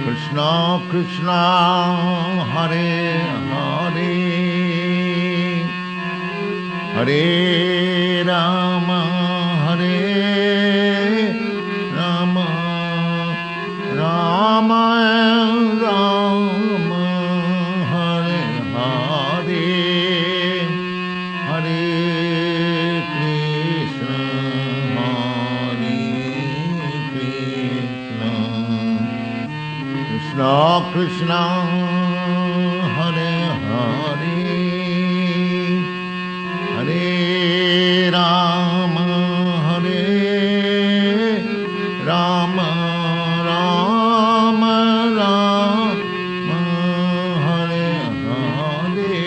Krishna Krishna Hare Hare Hare Rama Hare Rama Rama Rama Hare Hare Hare Krishna Hare Krishna Krishna Krishna Hare Hare Hare Rama Hare Rama Rama Rama Hare Hare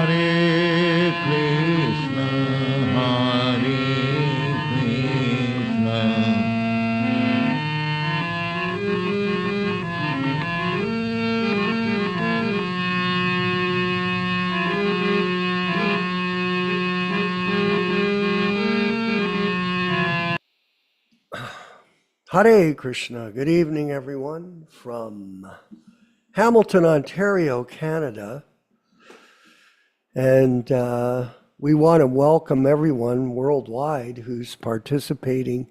Hare Krishna Hare Krishna Hare Krishna. Good evening, everyone, from Hamilton, Ontario, Canada. And we want to welcome everyone worldwide who's participating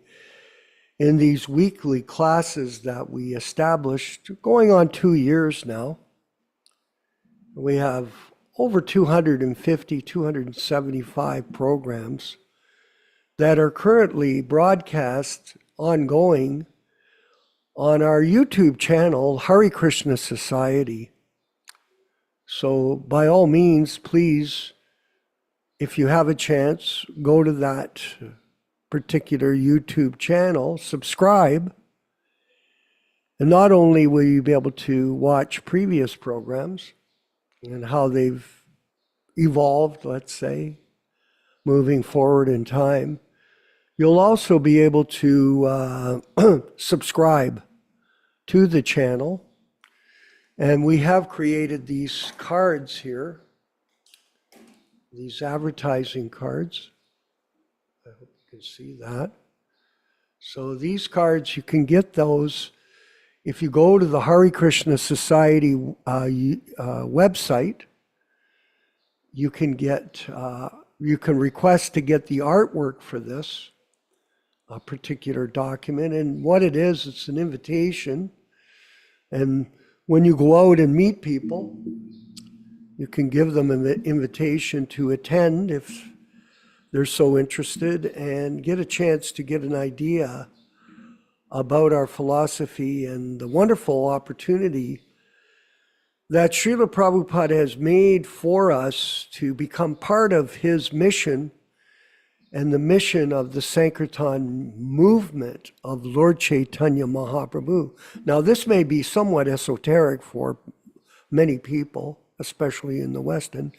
in these weekly classes that we established going on 2 years now. We have over 250, 275 programs that are currently broadcast ongoing on our YouTube channel, Hare Krishna Society. So by all means, please, if you have a chance, go to that particular YouTube channel, subscribe, and not only will you be able to watch previous programs and how they've evolved, let's say, moving forward in time, you'll also be able to subscribe to the channel. And we have created these cards here, these advertising cards. I hope you can see that. So these cards, you can get those if you go to the Hare Krishna Society website. You can request to get the artwork for this a particular document. And what it is, it's an invitation. And when you go out and meet people, you can give them an invitation to attend if they're so interested and get a chance to get an idea about our philosophy and the wonderful opportunity that Srila Prabhupada has made for us to become part of his mission and the mission of the Sankirtan movement of Lord Caitanya Mahaprabhu. Now, this may be somewhat esoteric for many people, especially in the West. And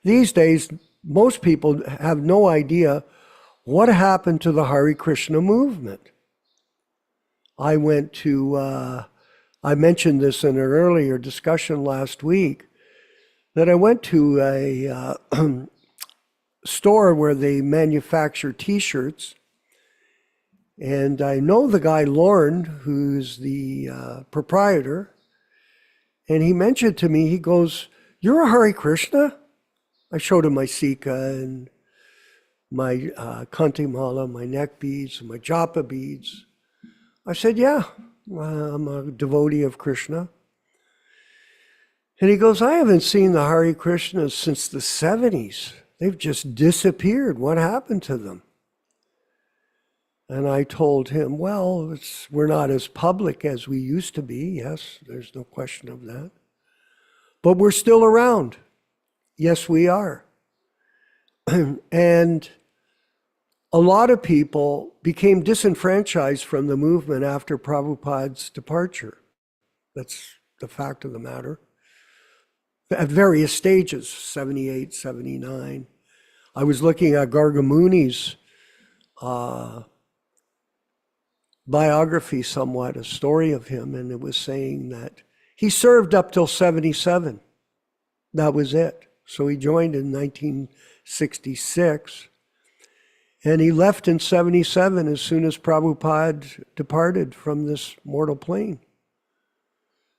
these days, most people have no idea what happened to the Hare Krishna movement. I mentioned this in an earlier discussion last week, that I went to a store where they manufacture t-shirts, and I know the guy Lorne, who's the proprietor, and he mentioned to me, he goes, "You're a Hare Krishna?" I showed him my Sika and my Kantimala, my neck beads, and my japa beads. I said, "Yeah, I'm a devotee of Krishna." And he goes, "I haven't seen the Hare Krishnas since the 70s. They've just disappeared. What happened to them?" And I told him, "Well, we're not as public as we used to be. Yes, there's no question of that. But we're still around. Yes, we are." And a lot of people became disenfranchised from the movement after Prabhupada's departure. That's the fact of the matter. At various stages, 78, 79. I was looking at Gargamuni's biography somewhat, a story of him, and it was saying that he served up till 77. That was it. So he joined in 1966. And he left in 77 as soon as Prabhupada departed from this mortal plane.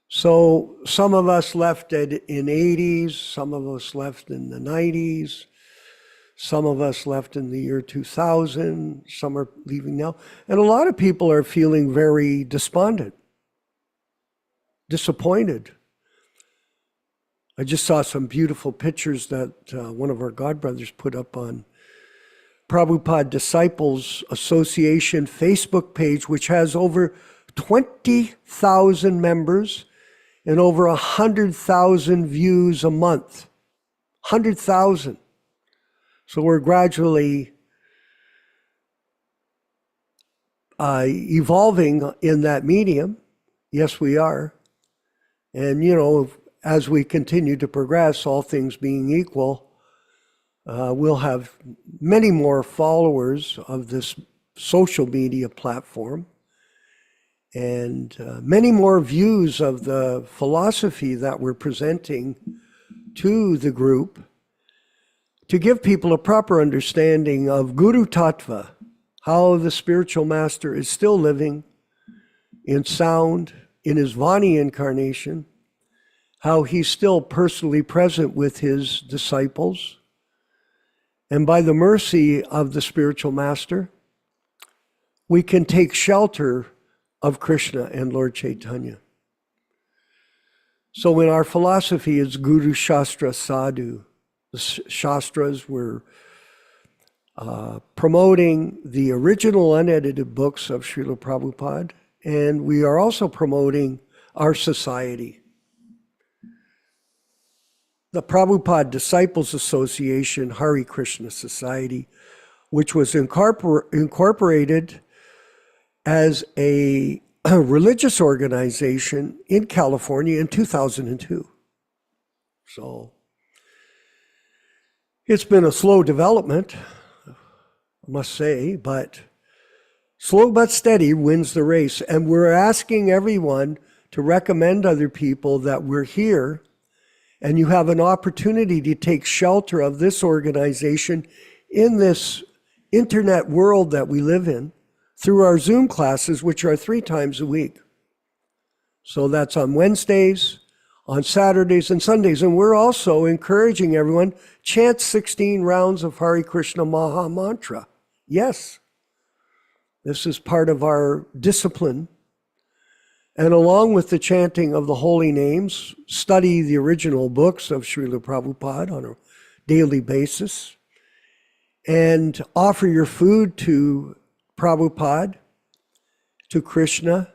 So some of us left in 80s, some of us left in the 90s, some of us left in the year 2000, some are leaving now. And a lot of people are feeling very despondent, disappointed. I just saw some beautiful pictures that one of our godbrothers put up on Prabhupada Disciples Association Facebook page, which has over 20,000 members and over 100,000 views a month. 100,000. So we're gradually evolving in that medium. Yes, we are. And, you know, as we continue to progress, all things being equal, we'll have many more followers of this social media platform and many more views of the philosophy that we're presenting to the group to give people a proper understanding of Guru Tattva, how the spiritual master is still living in sound in his Vani incarnation, how he's still personally present with his disciples. And by the mercy of the spiritual master, we can take shelter of Krishna and Lord Caitanya. So in our philosophy, it's Guru Shastra Sadhu. The Shastras were promoting the original unedited books of Srila Prabhupada, and we are also promoting our society. The Prabhupada Disciples Association, Hare Krishna Society, which was incorporated as a religious organization in California in 2002. So it's been a slow development, I must say, but slow but steady wins the race. And we're asking everyone to recommend other people that we're here, and you have an opportunity to take shelter of this organization in this internet world that we live in through our Zoom classes, which are 3 times a week. So that's on Wednesdays, on Saturdays and Sundays. And we're also encouraging everyone, chant 16 rounds of Hare Krishna Maha Mantra. Yes, this is part of our discipline. And along with the chanting of the holy names, study the original books of Srila Prabhupada on a daily basis, and offer your food to Prabhupada, to Krishna,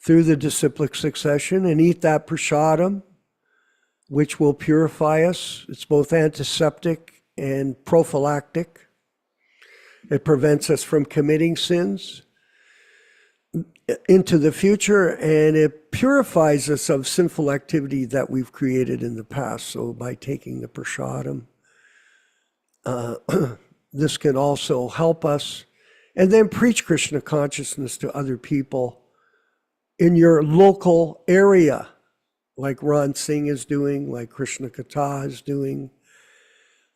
through the disciplic succession, and eat that prasadam, which will purify us. It's both antiseptic and prophylactic. It prevents us from committing sins into the future, and it purifies us of sinful activity that we've created in the past. So by taking the prasadam, this can also help us. And then preach Krishna consciousness to other people in your local area, like Ron Singh is doing, like Krishna Katha is doing,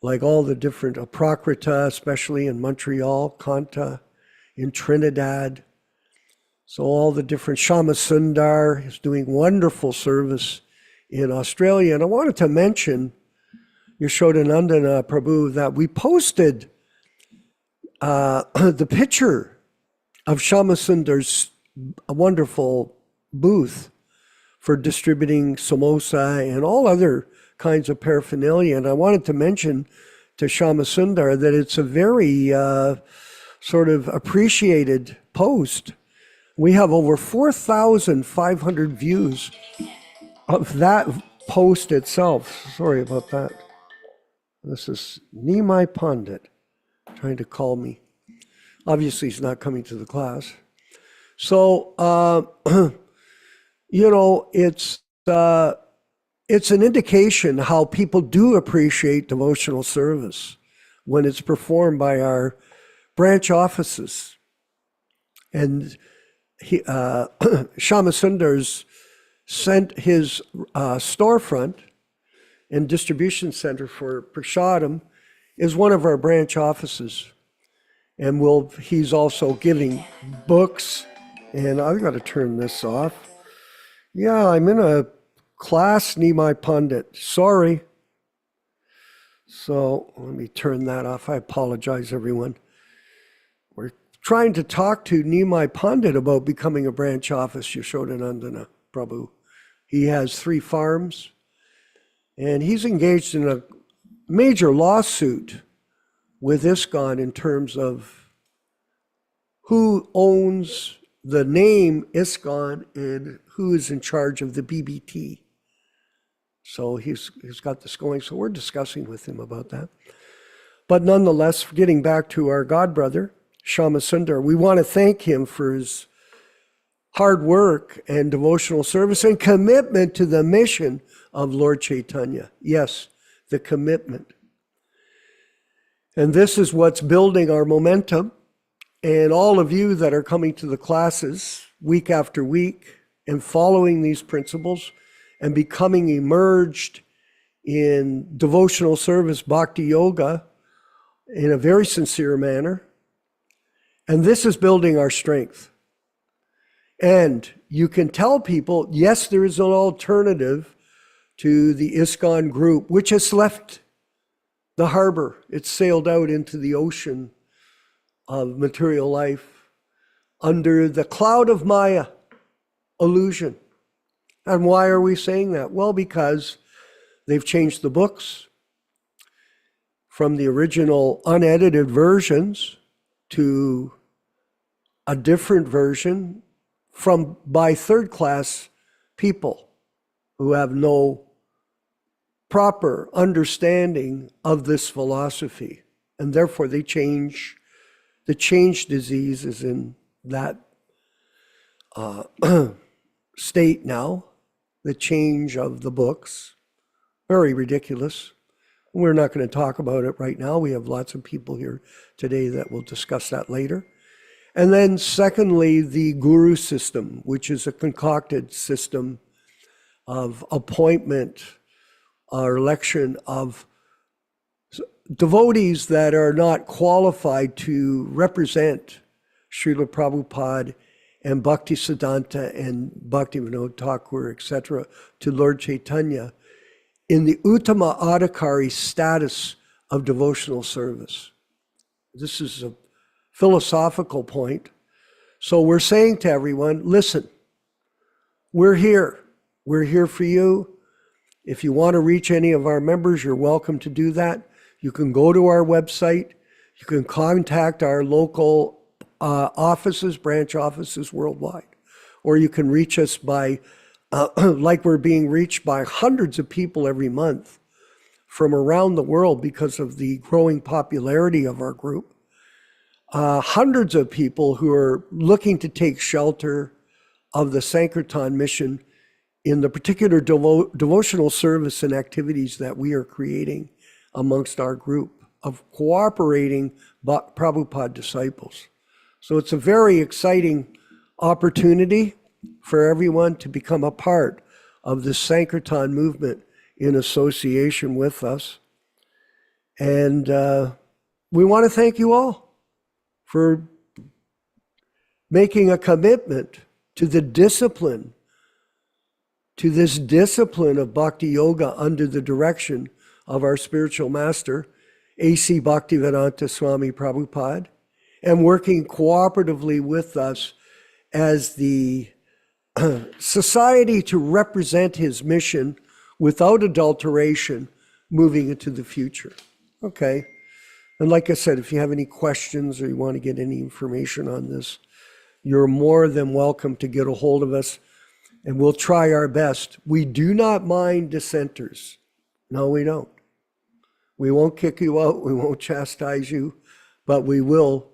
like all the different Aprakrita, especially in Montreal, Kanta, in Trinidad. So all the different Shama Sundar is doing wonderful service in Australia. And I wanted to mention Yashodanandana Prabhu that we posted the picture of Shama Sundar's wonderful booth for distributing samosa and all other kinds of paraphernalia. And I wanted to mention to Shama Sundar that it's a very sort of appreciated post. We have over 4,500 views of that post itself. Sorry about that. This is Nimai Pandit trying to call me. Obviously, he's not coming to the class. So, you know, it's an indication how people do appreciate devotional service when it's performed by our branch offices. And Shama Sundar's sent his storefront and distribution center for prasadam is one of our branch offices. And he's also giving books. And I've got to turn this off. Yeah, I'm in a class, Nimai Pandit. Sorry. So let me turn that off. I apologize, everyone. We're trying to talk to Nimai Pandit about becoming a branch office, Yashodanandana Prabhu. He has 3 farms, and he's engaged in a major lawsuit with ISKCON in terms of who owns the name ISKCON and who is in charge of the BBT. So he's got this going. So we're discussing with him about that. But nonetheless, getting back to our godbrother, Shama Sundar, we want to thank him for his hard work and devotional service and commitment to the mission of Lord Caitanya. Yes, the commitment. And this is what's building our momentum. And all of you that are coming to the classes week after week and following these principles and becoming immersed in devotional service, bhakti yoga, in a very sincere manner. And this is building our strength. And you can tell people, yes, there is an alternative to the ISKCON group, which has left the harbor. It's sailed out into the ocean of material life under the cloud of Maya illusion. And why are we saying that? Well, because they've changed the books from the original unedited versions to a different version by third-class people who have no proper understanding of this philosophy. And therefore the change disease is in that state now, the change of the books. Very ridiculous. We're not going to talk about it right now. We have lots of people here today that will discuss that later. And then secondly, the guru system, which is a concocted system of appointment or election of devotees that are not qualified to represent Srila Prabhupada and Bhakti Siddhanta and Bhakti Vinod Thakur, etc., to Lord Caitanya in the Uttama Adhikari status of devotional service. This is a philosophical point. So we're saying to everyone, listen, we're here. We're here for you. If you want to reach any of our members, you're welcome to do that. You can go to our website. You can contact our local offices, branch offices worldwide. Or you can reach us by, like we're being reached by hundreds of people every month from around the world because of the growing popularity of our group. Hundreds of people who are looking to take shelter of the Sankirtan mission in the particular devotional service and activities that we are creating amongst our group of cooperating Prabhupada disciples. So it's a very exciting opportunity for everyone to become a part of the Sankirtan movement in association with us. And we want to thank you all for making a commitment to the discipline, to this discipline of bhakti yoga under the direction of our spiritual master, A.C. Bhaktivedanta Swami Prabhupada, and working cooperatively with us as the society to represent his mission without adulteration moving into the future. Okay. And like I said, if you have any questions or you want to get any information on this, you're more than welcome to get a hold of us, and we'll try our best. We do not mind dissenters. No, we don't. We won't kick you out. We won't chastise you, but we will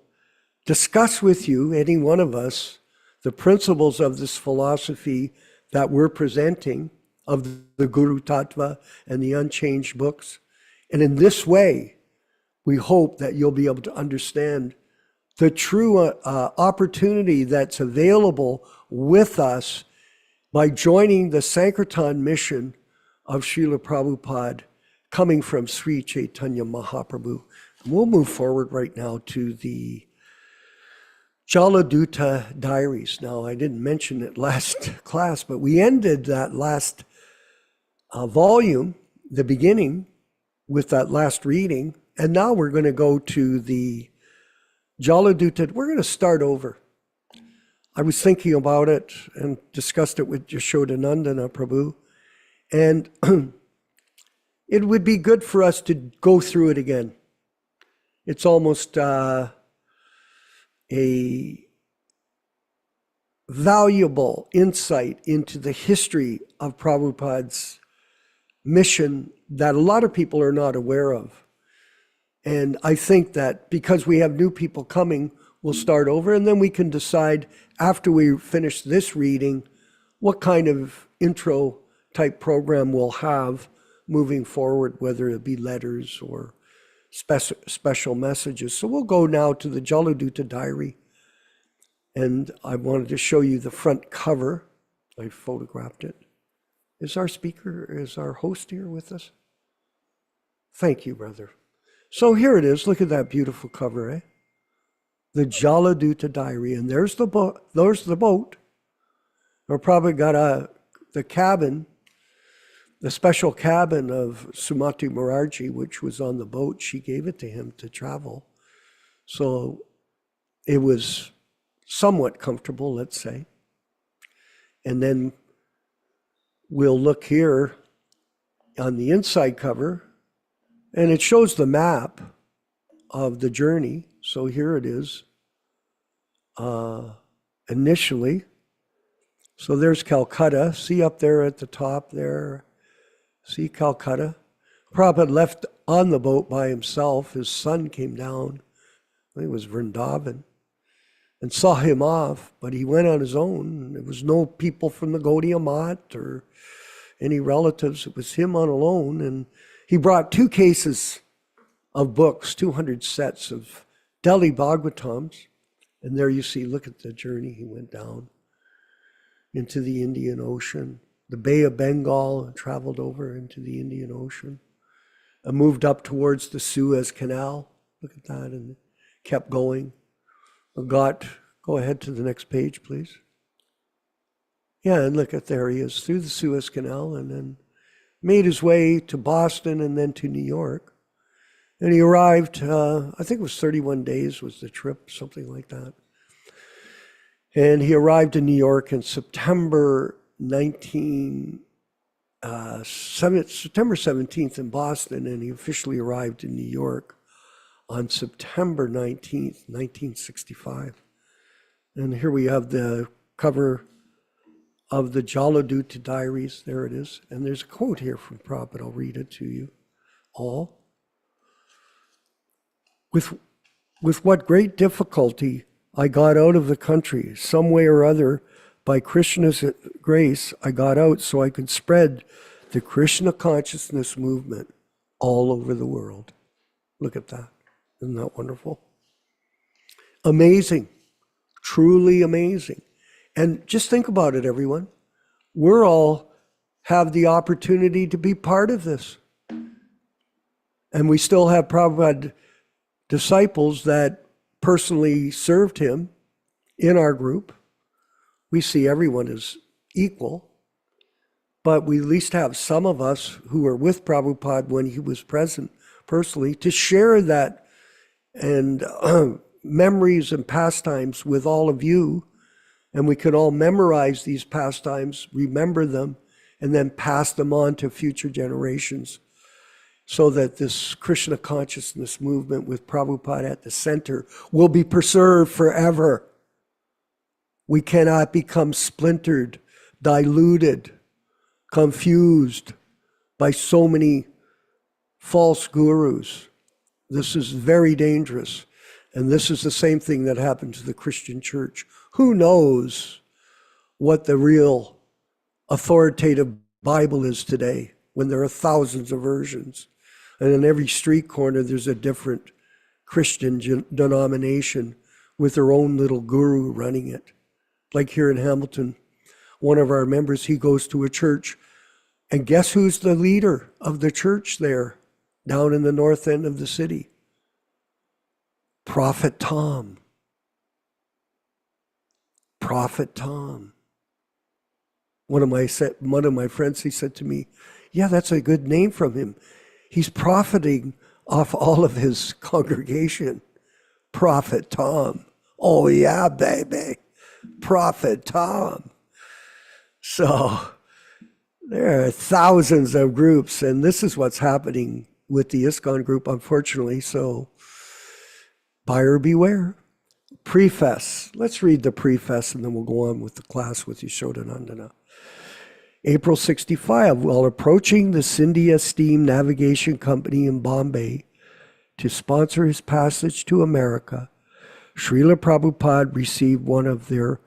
discuss with you, any one of us, the principles of this philosophy that we're presenting of the Guru Tattva and the unchanged books. And in this way, we hope that you'll be able to understand the true opportunity that's available with us by joining the Sankirtan mission of Srila Prabhupada coming from Sri Chaitanya Mahaprabhu. We'll move forward right now to the Jaladuta Diaries. Now, I didn't mention it last class, but we ended that last volume, the beginning, with that last reading. And now we're going to go to the Jaladuta. We're going to start over. I was thinking about it and discussed it with Yashodanandana Prabhu. And it would be good for us to go through it again. It's almost a valuable insight into the history of Prabhupada's mission that a lot of people are not aware of. And I think that because we have new people coming, we'll start over, and then we can decide after we finish this reading what kind of intro type program we'll have moving forward, whether it be letters or special messages. So we'll go now to the Jaladuta Diary. And I wanted to show you the front cover. I photographed it. Is our host here with us? Thank you, brother. So here it is. Look at that beautiful cover, eh? The Jaladuta Diary. And there's the boat. There's the boat. Or probably got the cabin, the special cabin of Sumati Morarji, which was on the boat. She gave it to him to travel. So it was somewhat comfortable, let's say. And then we'll look here on the inside cover, and it shows the map of the journey. So here it is initially. So there's Calcutta. See up there at the top there? See Calcutta? Prabhupada left on the boat by himself. His son came down. I think it was Vrindavan, and saw him off, but he went on his own. There was no people from the Gaudiya Math or any relatives. It was him on alone, and he brought 2 cases of books, 200 sets of Delhi Bhagavatams. And there you see, look at the journey. He went down into the Indian Ocean, the Bay of Bengal, and traveled over into the Indian Ocean, and moved up towards the Suez Canal. Look at that, and kept going. Go ahead to the next page, please. Yeah, and look at there he is through the Suez Canal, and then made his way to Boston and then to New York. And he arrived, I think it was 31 days was the trip, something like that. And he arrived in New York in September 17th in Boston, and he officially arrived in New York on September 19th, 1965. And here we have the cover of the Jaladuta Diaries. There it is. And there's a quote here from Prabhupada. I'll read it to you all. With what great difficulty I got out of the country, some way or other, by Krishna's grace, I got out so I could spread the Krishna consciousness movement all over the world. Look at that. Isn't that wonderful? Amazing. Truly amazing. And just think about it, everyone. We're all have the opportunity to be part of this. And we still have Prabhupada disciples that personally served him in our group. We see everyone as equal, but we at least have some of us who were with Prabhupada when he was present personally to share that and memories and pastimes with all of you. And we can all memorize these pastimes, remember them, and then pass them on to future generations, so that this Krishna consciousness movement with Prabhupada at the center will be preserved forever. We cannot become splintered, diluted, confused by so many false gurus. This is very dangerous. And this is the same thing that happened to the Christian church. Who knows what the real authoritative Bible is today when there are thousands of versions? And in every street corner, there's a different Christian denomination with their own little guru running it. Like here in Hamilton, one of our members, he goes to a church, and guess who's the leader of the church there, down in the north end of the city? Prophet Tom. Prophet Tom. One of my friends, he said to me, yeah, that's a good name from him. He's profiting off all of his congregation. Prophet Tom. Oh yeah, baby. Prophet Tom. So there are thousands of groups, and this is what's happening with the ISKCON group, unfortunately. So buyer beware. Preface. Let's read the preface, and then we'll go on with the class with Yashodanandana. April 65, while approaching the Scindia Steam Navigation Company in Bombay to sponsor his passage to America, Srila Prabhupada received one of their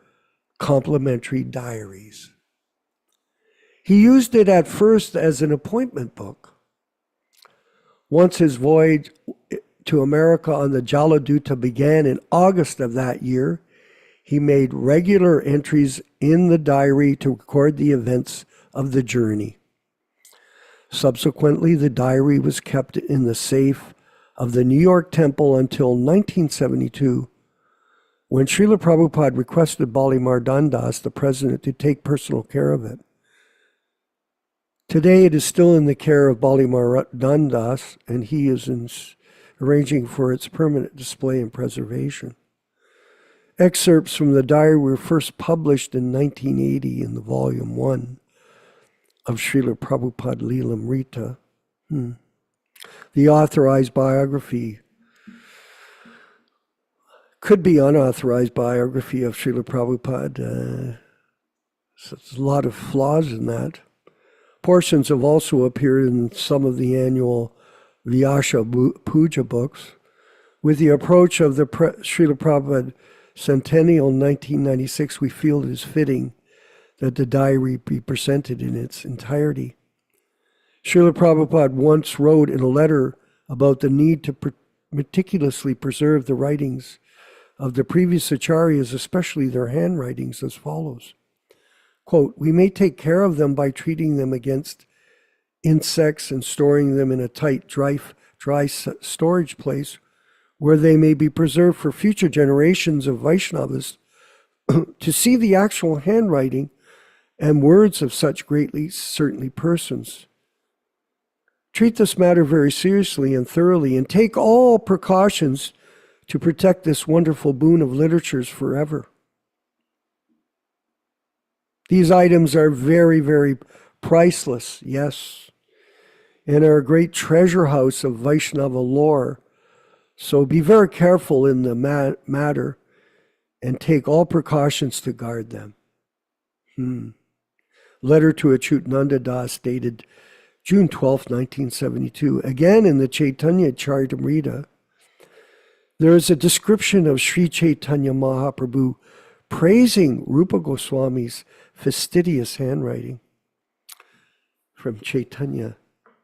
complimentary diaries. He used it at first as an appointment book. Once his voyage to America on the Jaladuta began in August of that year, he made regular entries in the diary to record the events of the journey. Subsequently, the diary was kept in the safe of the New York Temple until 1972, when Srila Prabhupada requested Bali Mardandas, the president, to take personal care of it. Today, it is still in the care of Bali Mardandas, and he is arranging for its permanent display and preservation. Excerpts from the diary were first published in 1980 in the volume 1 of Srila Prabhupada Leelamrita. The authorized biography could be unauthorized biography of Srila Prabhupada. So there's a lot of flaws in that. Portions have also appeared in some of the annual Vyasa Puja books. With the approach of the Srila Prabhupada Centennial in 1996, we feel it is fitting that the diary be presented in its entirety. Srila Prabhupada once wrote in a letter about the need to meticulously preserve the writings of the previous acharyas, especially their handwritings, as follows. Quote, we may take care of them by treating them against insects and storing them in a tight, dry storage place where they may be preserved for future generations of Vaishnavas to see the actual handwriting and words of such greatly certainly persons. Treat this matter very seriously and thoroughly, and take all precautions to protect this wonderful boon of literatures forever. These items are very, very priceless, yes, and are a great treasure house of Vaishnava lore. So be very careful in the matter and take all precautions to guard them. Letter to Achyut Nanda Das dated June 12, 1972. Again, in the Caitanya Charitamrita, there is a description of Sri Chaitanya Mahaprabhu praising Rupa Goswami's fastidious handwriting from Chaitanya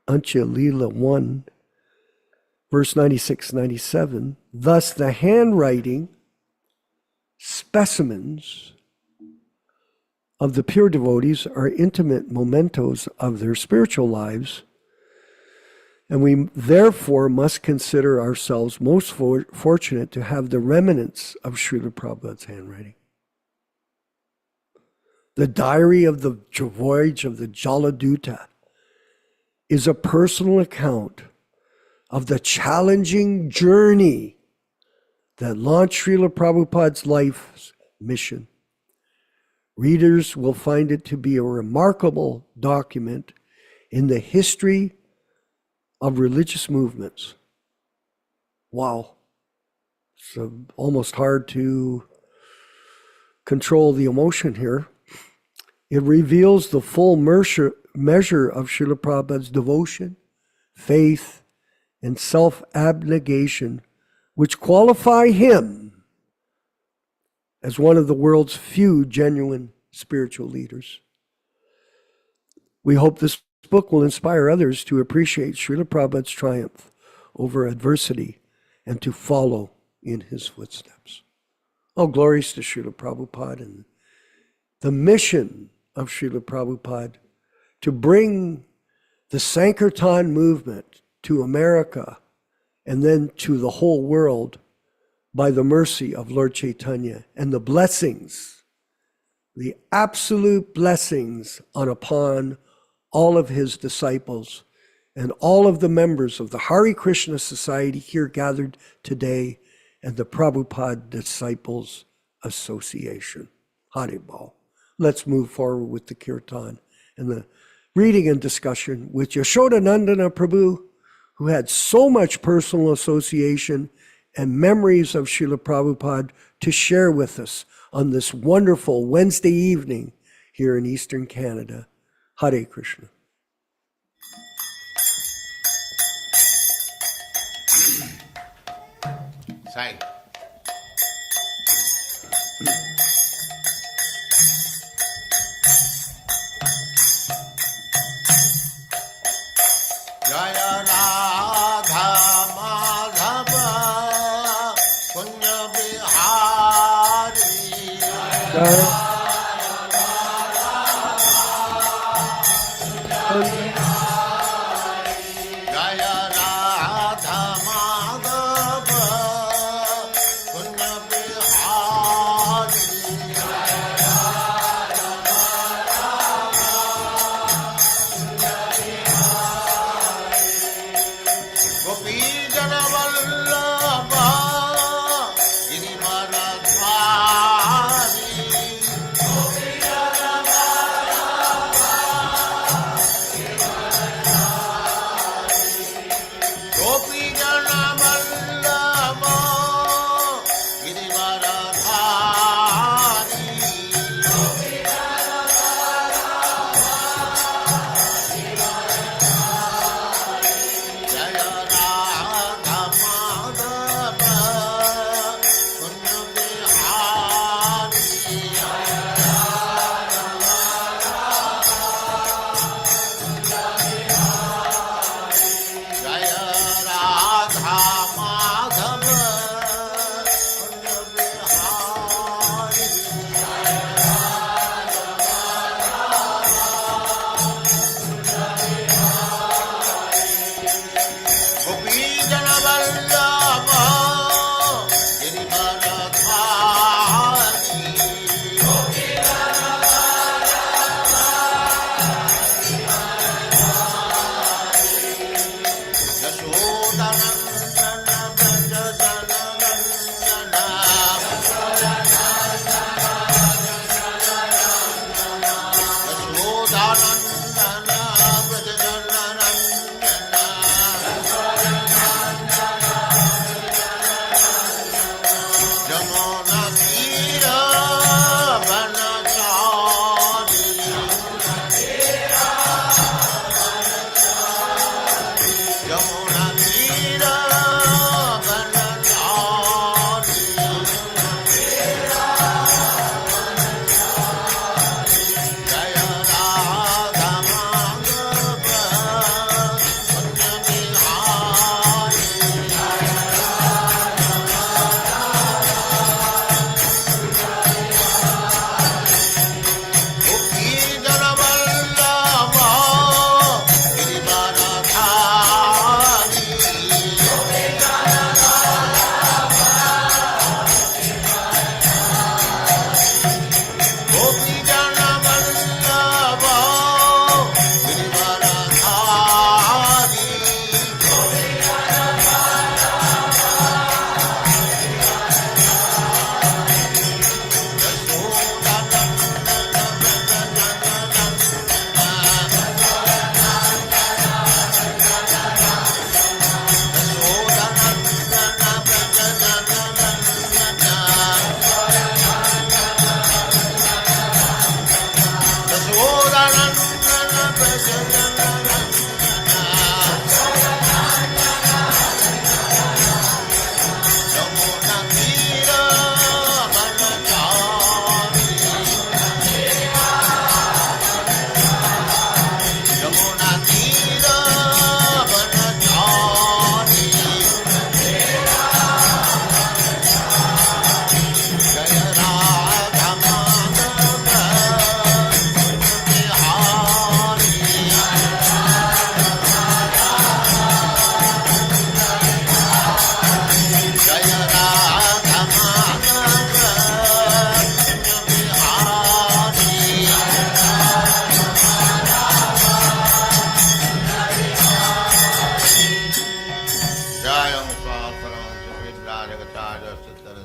Ancha Leela 1, verse 96-97. Thus, the handwriting specimens of the pure devotees are intimate mementos of their spiritual lives, and we therefore must consider ourselves most fortunate to have the remnants of Srila Prabhupada's handwriting. The diary of the voyage of the Jaladuta is a personal account of the challenging journey that launched Srila Prabhupada's life's mission. Readers will find it to be a remarkable document in the history of religious movements. Wow. It's almost hard to control the emotion here. It reveals the full measure of Srila Prabhupada's devotion, faith, and self-abnegation, which qualify him as one of the world's few genuine spiritual leaders. We hope this book will inspire others to appreciate Srila Prabhupada's triumph over adversity and to follow in his footsteps. All glories to Srila Prabhupada and the mission of Srila Prabhupada to bring the Sankirtan movement to America and then to the whole world by the mercy of Lord Chaitanya and the blessings the absolute blessings upon all of his disciples and all of the members of the Hare Krishna Society here gathered today and the Prabhupada Disciples Association. Haribol. Let's move forward with the kirtan and the reading and discussion with Yashodanandana Prabhu, who had so much personal association and memories of Srila Prabhupada to share with us on this wonderful Wednesday evening here in Eastern Canada. Hare Krishna. Sai. Jaya Radha Madhava Punya Bihari Jaya Radha Madhava Punya Bihari Gopi Jana Vallabha Girivaradhari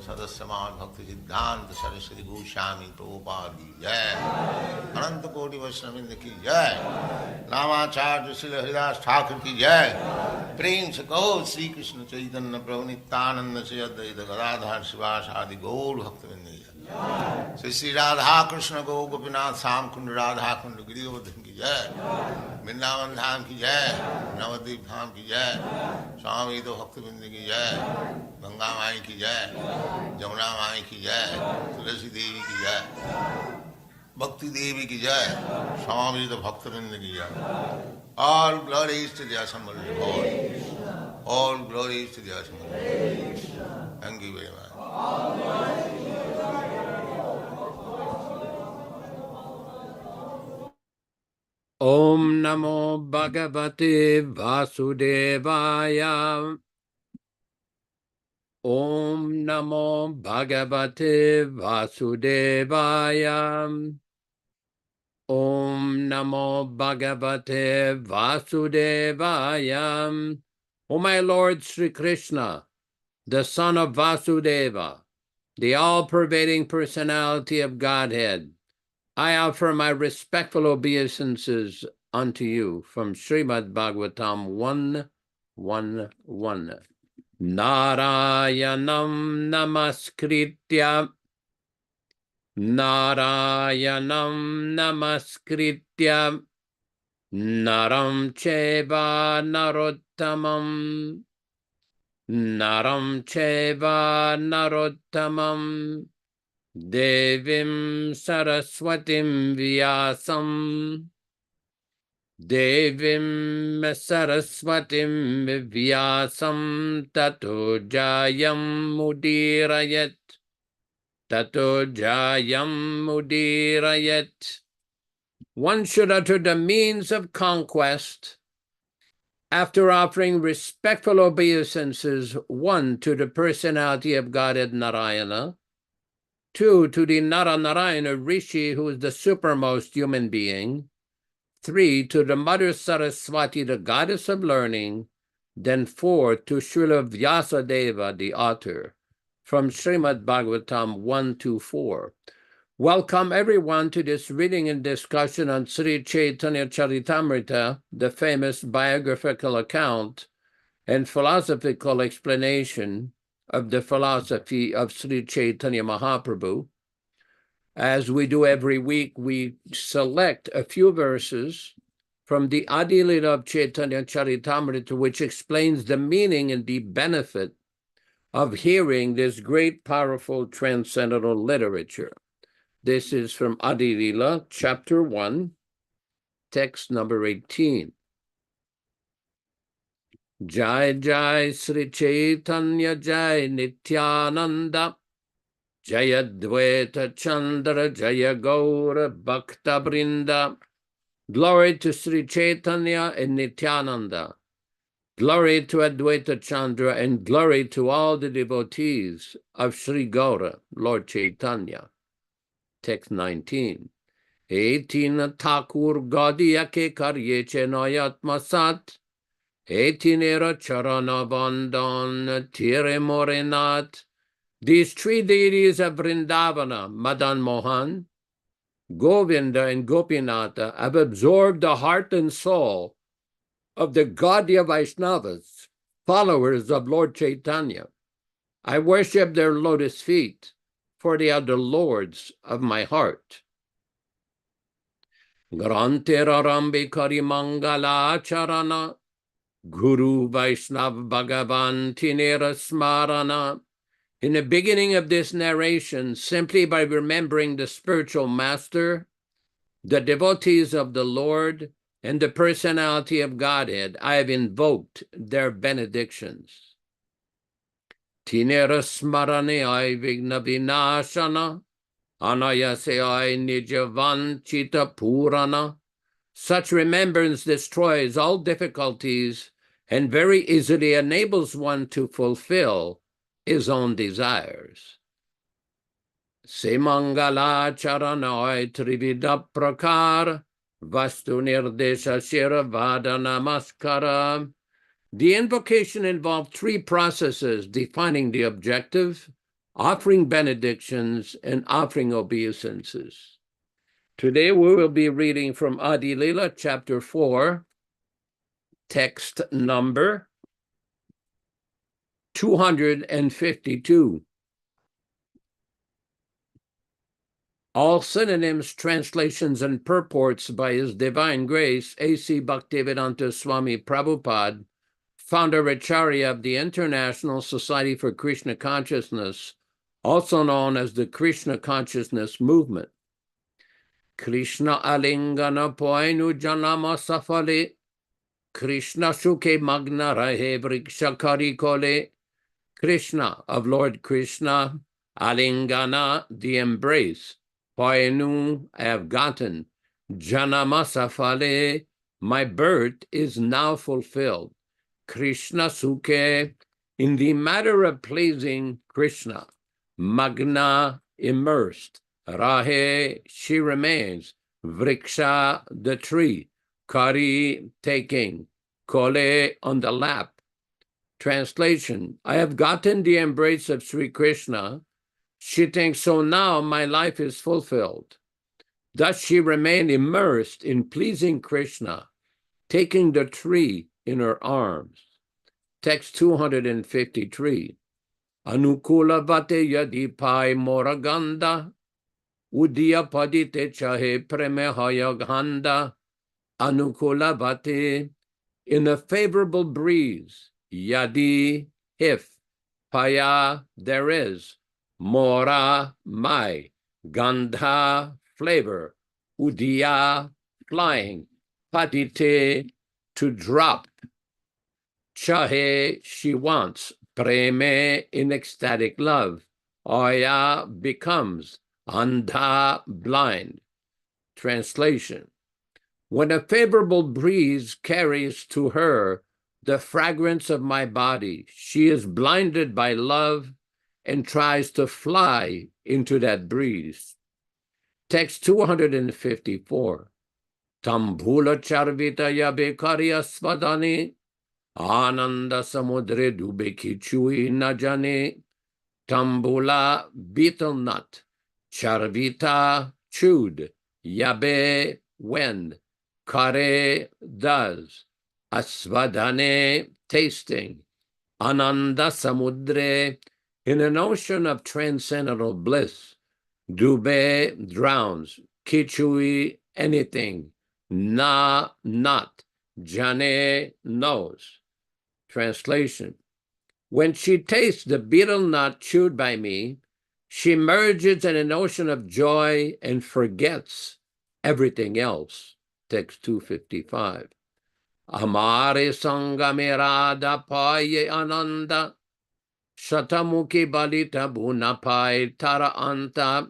सदस्यमान भक्ति सिद्धांत सरस्वती गोस्वामी प्रभुपाद की जय, अनंत कोटि वैष्णववृंद की जय, रामाचार्य श्री हरिदास ठाकुर की जय। प्रेम से कहो श्री कृष्ण चैतन्य प्रभु नित्यानंद से अद्वैत गदाधर शिवास आदि गौर भक्तवृंद की जय। श्री श्री राधा कृष्ण गो गोपीनाथ श्याम कुंड राधा कुंड गिरिवर्धन की जय, वृंदावन धाम की जय, नवद्वीप धाम की जय, स्वामी तो भक्तवृंद की जय, गंगा माई की जय, जमुना माई की जय, तुलसी देवी की जय, भक्ति देवी की जय, स्वामी तो भक्तवृंद की जय। All glories to the assembled Lord. All glories to the assembled Lord. Thank you very much. Om Namo Bhagavate Vasudevaya. Om Namo Bhagavate Vasudevaya. Om Namo Bhagavate Vasudevaya. O my Lord Sri Krishna, the son of Vasudeva, the all-pervading personality of Godhead, I offer my respectful obeisances unto you from Srimad Bhagavatam 1:1:1. Narayanam namaskritya Narayanam namaskritya Naram cheva narottamam Naram cheva narottamam Devim Saraswatim Vyasam Devim Saraswatim Vyasam Tato Jayam Mudirayat Tato Jayam Mudirayat. One should utter the means of conquest after offering respectful obeisances, 1, to the personality of Godhead Narayana, 2, to the Narayana Rishi, who is the supermost human being, 3, to the Mother Saraswati, the goddess of learning, then 4, to Srila Vyasadeva, the author, from Srimad Bhagavatam 1-4. Welcome everyone to this reading and discussion on Sri Caitanya Charitamrita, the famous biographical account and philosophical explanation of the philosophy of Sri Caitanya Mahaprabhu. As we do every week, we select a few verses from the Adi Lila of Caitanya Charitamrita, which explains the meaning and the benefit of hearing this great, powerful, transcendental literature. This is from Adi Lila, chapter 1, text number 18. Jai Jai Sri Caitanya Jai Nityananda Jaya Dvaita Chandra Jaya Gaura Bhakta Brinda. Glory to Sri Caitanya and Nityananda. Glory to Advaita Chandra and glory to all the devotees of Sri Gaura, Lord Caitanya. Text 19. 18 Thakur Gaudiya ke karye chenayatma sat. 18 Charana Bandhan Tire Morenat. These 3 deities of Vrindavana, Madan Mohan, Govinda, and Gopinatha, have absorbed the heart and soul of the Gaudiya Vaishnavas, followers of Lord Chaitanya. I worship their lotus feet, for they are the lords of my heart. Grantera Rambi Kari Mangala Charana Guru Vaishnav Bhagavan Tinera Smarana. In the beginning of this narration, simply by remembering the spiritual master, the devotees of the Lord, and the personality of Godhead, I have invoked their benedictions. Tinera Smarane Ai Vigna Vinashana Anayase Ai Nijavan Chita Purana. Such remembrance destroys all difficulties and very easily enables one to fulfill his own desires. Semangala Charanoi Trivida Prakar Vastu Nirdesha Shiravada Namaskara. The invocation involved 3 processes: defining the objective, offering benedictions, and offering obeisances. Today we will be reading from Adi Lila, chapter 4, text number 252. All synonyms, translations, and purports by His Divine Grace, A.C. Bhaktivedanta Swami Prabhupada, founder Acharya of the International Society for Krishna Consciousness, also known as the Krishna Consciousness Movement. Krishna alingana poinu janama safale, Krishna shuke magna rahe vrikshakari kole. Krishna, of Lord Krishna, alingana, the embrace, poinu, I have gotten, janama safale, my birth is now fulfilled. Krishna suke, in the matter of pleasing Krishna, magna, immersed, rahe, she remains, vriksha, the tree, kari, taking, kole, on the lap. Translation, I have gotten the embrace of Sri Krishna. She thinks, so now my life is fulfilled. Thus she remained immersed in pleasing Krishna, taking the tree in her arms. Text 253. Anukula vate yadi pai moraganda, udiya padite chahe premehaya ganda. Anukula vate, in a favorable breeze, yadi, if, paya, there is, mora, my, gandha, flavor, udiya, flying, padite, to drop, chahe, she wants, preme, in ecstatic love, aya, becomes, andha, blind. Translation, when a favorable breeze carries to her the fragrance of my body, she is blinded by love and tries to fly into that breeze. Text 254. Tambula charvita yabe karya svadane, ananda samudre dube kichui najane. Tambula, betel nut, charvita, chewed, yabe, wind, kare, does, asvadane, tasting, ananda samudre, in an ocean of transcendental bliss, dube, drowns, kichui, anything, na, not, jane, knows. Translation, when she tastes the betel nut chewed by me, she merges in an ocean of joy and forgets everything else. Text 255. Amare sangamirada paye ananda, shatamuki balita bunapai tara anta,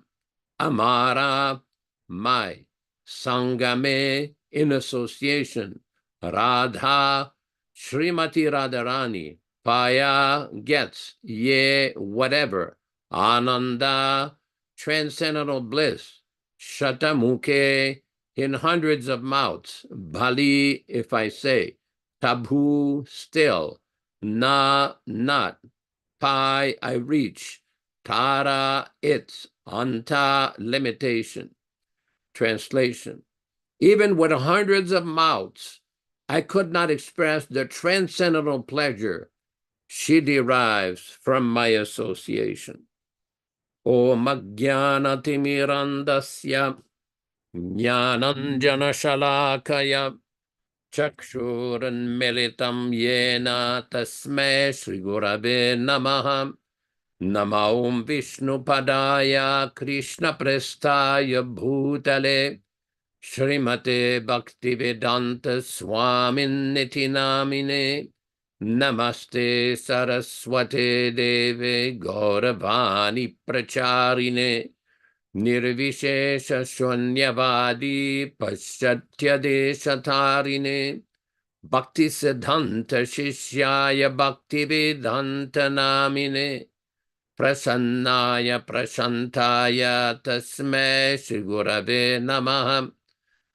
amara, my, sangame, in association, radha, Srimati Radharani, paya, gets, ye, whatever, ananda, transcendental bliss, shatamuke, in hundreds of mouths, bali, if I say, tabu, still, na, not, pai, I reach, tara, it's, anta, limitation. Translation, even with hundreds of mouths, I could not express the transcendental pleasure she derives from my association. O Magyana Timirandasya Jnananjana Shalakaya Chakshuran Militam Yena Tasme Shri Gurave Namaha Namaum Vishnu Padaya Krishna Prestaya Bhutale Srimate Bhaktivedanta Swaminiti Namine Namaste Saraswate Deve Gauravani Pracharine Nirvishesha Shunyavadi Paschatya Deshatarine Bhakti Siddhanta Shishyaya Bhaktivedanta Namine Prasannaya Prashantaya Tasme Shri Gurave Namaha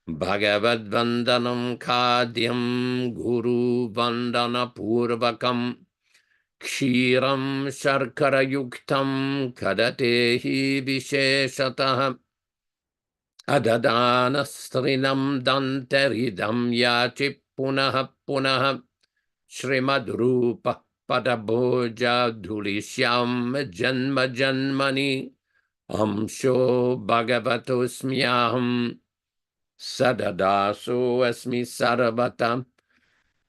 Bhagavad Vandanam Khadyam Guru Vandana Purvakam Kshiram Sharkara Yuktam Kadatehi Visheshatah Adadana Strinam Danteridam Yachi Punaha Punaha Srimadrupa Padabhoja Dhulishyam Janma Janmani Amsho Bhagavatosmyaham Sadadaso Asmi Saravatam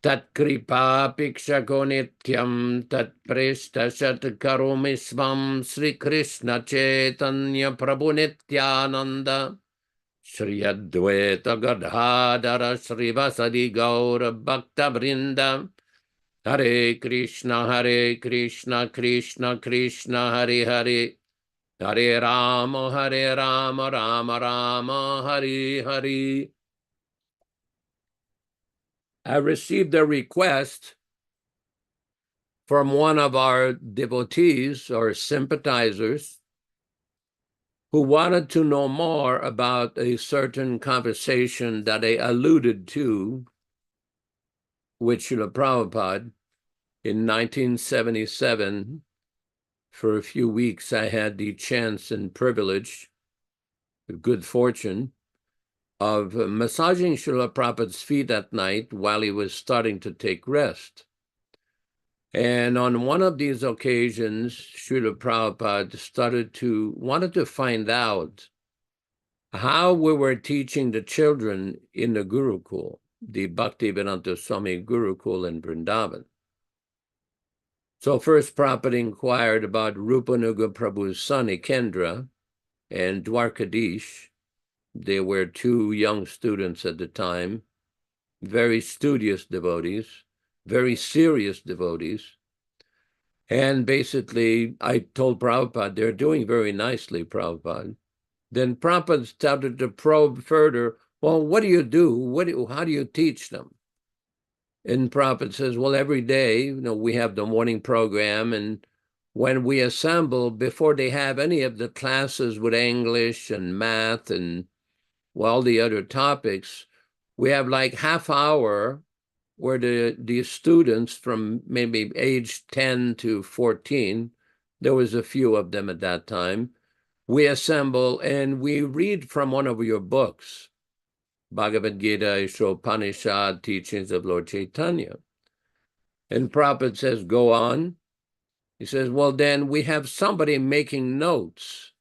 Tat Kripa Pikshako Nityam Tat Presta Shat Karomisvam Sri Krishna Chaitanya Prabhu Nityananda Shri Advaita Gadadhara Sri Vasadi Gaura Bhakta Vrinda Hare Krishna Krishna Krishna Hare Hare Hare Rama Rama Rama Hare Hare. I received a request from one of our devotees or sympathizers who wanted to know more about a certain conversation that I alluded to with Srila Prabhupada in 1977. For a few weeks, I had the chance and privilege, good fortune, of massaging Srila Prabhupada's feet at night while he was starting to take rest. And on one of these occasions, Srila Prabhupada wanted to find out how we were teaching the children in the Gurukul, the Bhaktivedanta Swami Gurukul in Vrindavan. So first Prabhupada inquired about Rupanuga Prabhu's son, Ikendra, and Dwarkadish. They were two young students at the time, very studious devotees, very serious devotees. And basically, I told Prabhupada, they're doing very nicely, Prabhupada. Then Prabhupada started to probe further, well, what do you do? How do you teach them? And Prabhupada says, well, every day, we have the morning program, and when we assemble, before they have any of the classes with English and math and all the other topics, we have like half hour where the students from maybe age 10 to 14, there was a few of them at that time, we assemble and we read from one of your books, Bhagavad Gita, Ishopanishad, Teachings of Lord Caitanya. And Prabhupada says, go on. He says, well, then we have somebody making notes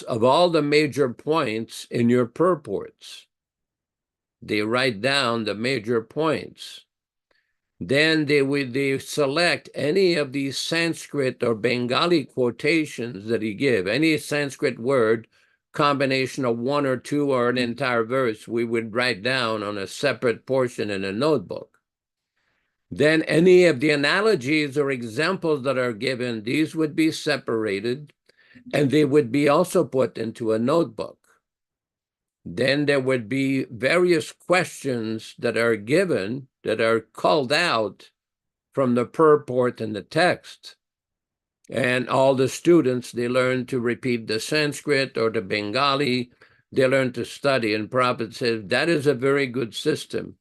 of all the major points in your purports. They write down the major points. Then they select any of these Sanskrit or Bengali quotations that he give, any Sanskrit word, combination of one or two or an entire verse, we would write down on a separate portion in a notebook. Then any of the analogies or examples that are given, these would be separated and they would be also put into a notebook. Then there would be various questions that are given, that are called out from the purport and the text. And all the students, they learn to repeat the Sanskrit or the Bengali, they learn to study. And Prabhupada says, that is a very good system.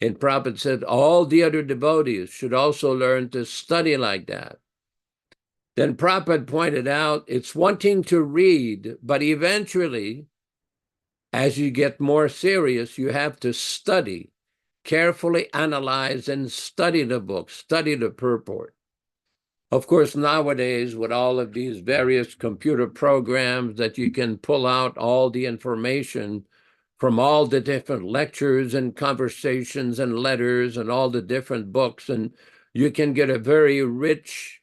And Prabhupada said, all the other devotees should also learn to study like that. Then Prabhupada pointed out, it's one thing to read, but eventually, as you get more serious, you have to study, carefully analyze and study the book, study the purport. Of course, nowadays, with all of these various computer programs that you can pull out all the information from all the different lectures and conversations and letters and all the different books, and you can get a very rich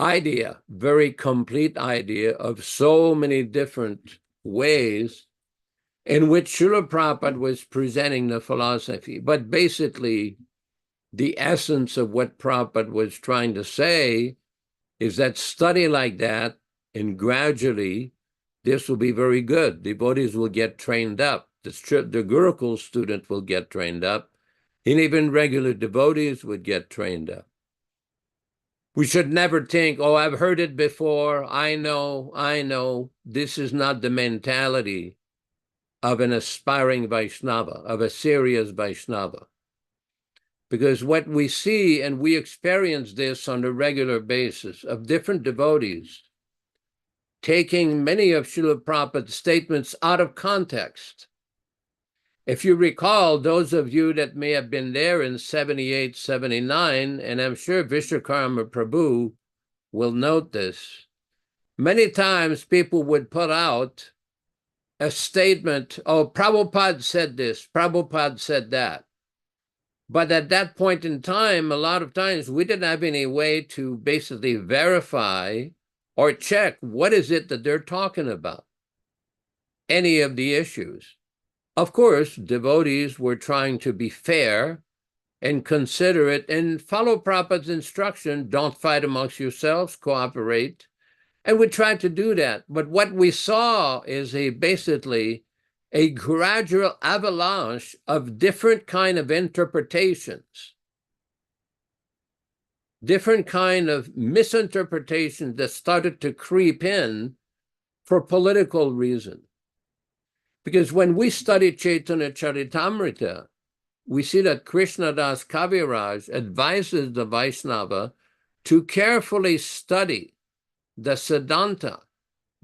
idea, very complete idea of so many different ways in which Srila Prabhupada was presenting the philosophy. But basically, the essence of what Prabhupada was trying to say is that study like that, and gradually, this will be very good. Devotees will get trained up. The Gurukul student will get trained up, and even regular devotees would get trained up. We should never think, oh, I've heard it before, I know. This is not the mentality of an aspiring Vaishnava, of a serious Vaishnava. Because what we see, and we experience this on a regular basis, of different devotees taking many of Srila Prabhupada's statements out of context. If you recall, those of you that may have been there in 78, 79, and I'm sure Vishwakarma Prabhu will note this, many times people would put out a statement, oh, Prabhupada said this, Prabhupada said that. But at that point in time, a lot of times we didn't have any way to basically verify or check what is it that they're talking about, any of the issues. Of course, devotees were trying to be fair and considerate and follow Prabhupada's instruction, don't fight amongst yourselves, cooperate. And we tried to do that. But what we saw is basically a gradual avalanche of different kind of interpretations, different kind of misinterpretations that started to creep in for political reasons. Because when we study Chaitanya Charitamrita, we see that Krishnadas Kaviraj advises the Vaishnava to carefully study the Siddhanta,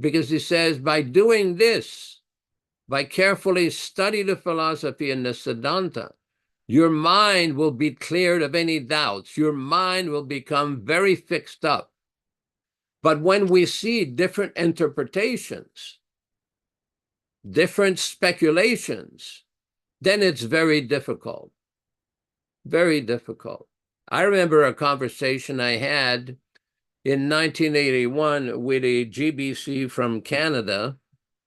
because he says, by doing this, by carefully study the philosophy and the Siddhanta, your mind will be cleared of any doubts. Your mind will become very fixed up. But when we see different interpretations, different speculations, then it's very difficult. Very difficult. I remember a conversation I had in 1981 with a GBC from Canada,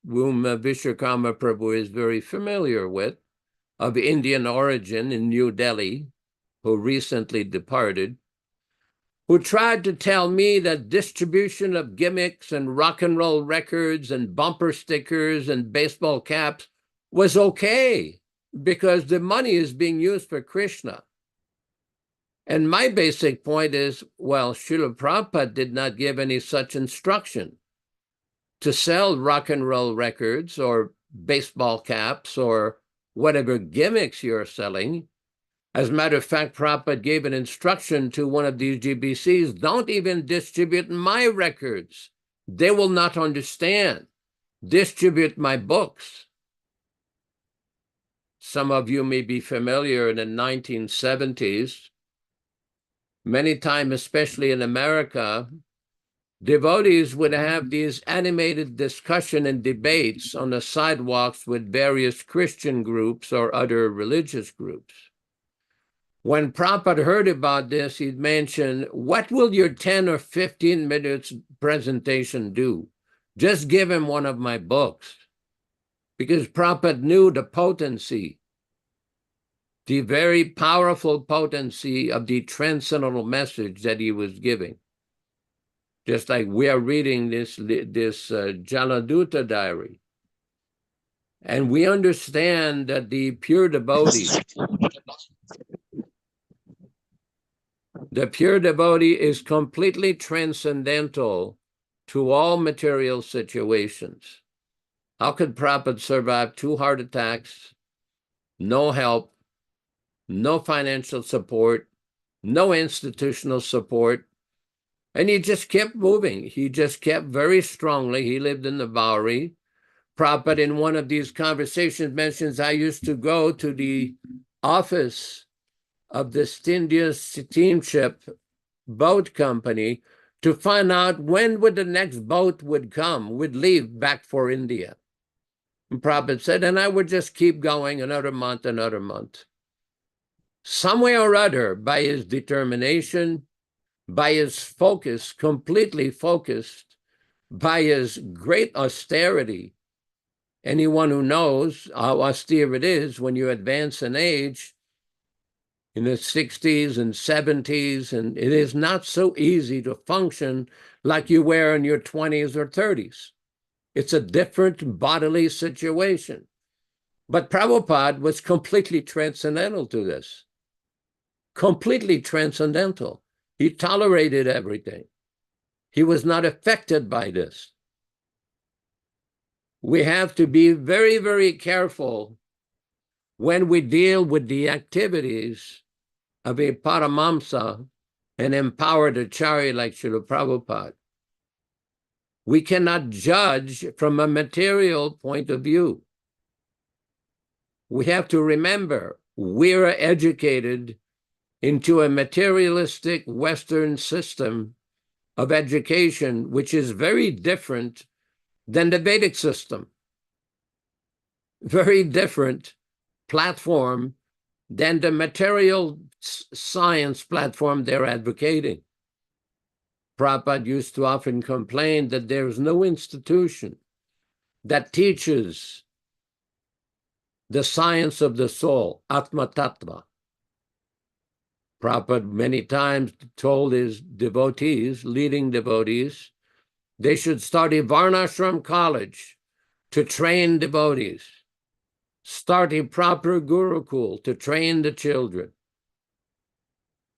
whom Vishwakarma Prabhu is very familiar with, of Indian origin in New Delhi, who recently departed, who tried to tell me that distribution of gimmicks and rock and roll records and bumper stickers and baseball caps was okay because the money is being used for Krishna. And my basic point is, well, Srila Prabhupada did not give any such instruction to sell rock and roll records or baseball caps or whatever gimmicks you're selling. As a matter of fact, Prabhupada gave an instruction to one of these GBCs, don't even distribute my records. They will not understand. Distribute my books. Some of you may be familiar in the 1970s. Many times, especially in America, devotees would have these animated discussion and debates on the sidewalks with various Christian groups or other religious groups. When Prabhupada heard about this, he'd mention, what will your 10 or 15 minutes presentation do? Just give him one of my books. Because Prabhupada knew the potency, the very powerful potency of the transcendental message that he was giving. Just like we are reading this Jaladuta diary. And we understand that the pure devotee, is completely transcendental to all material situations. How could Prabhupada survive 2 heart attacks, no help, no financial support, no institutional support? And he just kept moving. He just kept very strongly. He lived in the Bowery. Prabhupada, in one of these conversations, mentions, I used to go to the office of the India steamship boat company to find out when would the next boat would leave back for India. And Prabhupada said, and I would just keep going another month. Some way or other, by his determination, by his focus, completely focused, by his great austerity. Anyone who knows how austere it is when you advance in age, in the 60s and 70s, and it is not so easy to function like you were in your 20s or 30s. It's a different bodily situation. But Prabhupada was completely transcendental to this. Completely transcendental. He tolerated everything. He was not affected by this. We have to be very, very careful when we deal with the activities of a Paramamsa, an empowered acharya like Srila Prabhupada. We cannot judge from a material point of view. We have to remember we're educated into a materialistic Western system of education, which is very different than the Vedic system. Very different platform than the material science platform they're advocating. Prabhupada used to often complain that there's no institution that teaches the science of the soul, Atma Tattva. Prabhupada many times told his devotees, leading devotees, they should start a Varnashram college to train devotees, start a proper Gurukul to train the children.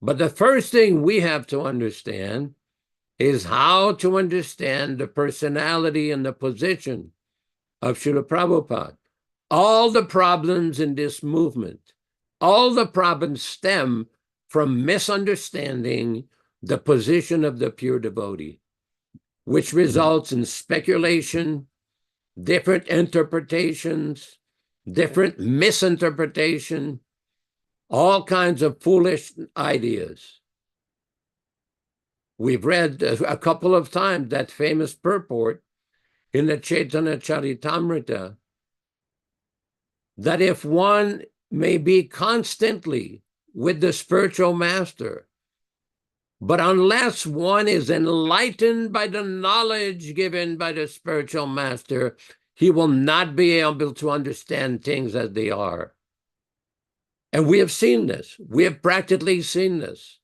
But the first thing we have to understand is how to understand the personality and the position of Srila Prabhupada. All the problems in this movement, all the problems stem from misunderstanding the position of the pure devotee, which results in speculation, different interpretations, different misinterpretation, all kinds of foolish ideas. We've read a couple of times that famous purport in the Caitanya Charitamrita that if one may be constantly with the spiritual master, but unless one is enlightened by the knowledge given by the spiritual master, he will not be able to understand things as they are. And we have seen this. We have practically seen this.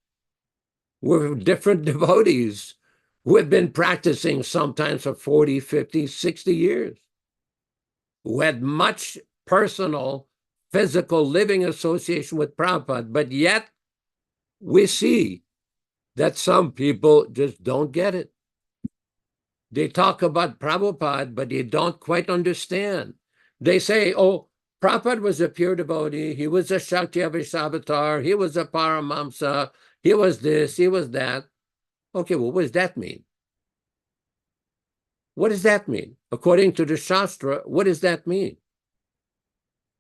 We're different devotees who have been practicing sometimes for 40, 50, 60 years, who had much personal, physical living association with Prabhupada, but yet we see that some people just don't get it. They talk about Prabhupada, but they don't quite understand. They say, oh, Prabhupada was a pure devotee, he was a Shakti Avatar, he was a Paramamsa, he was this, he was that. Okay, well, what does that mean? What does that mean? According to the Shastra, what does that mean?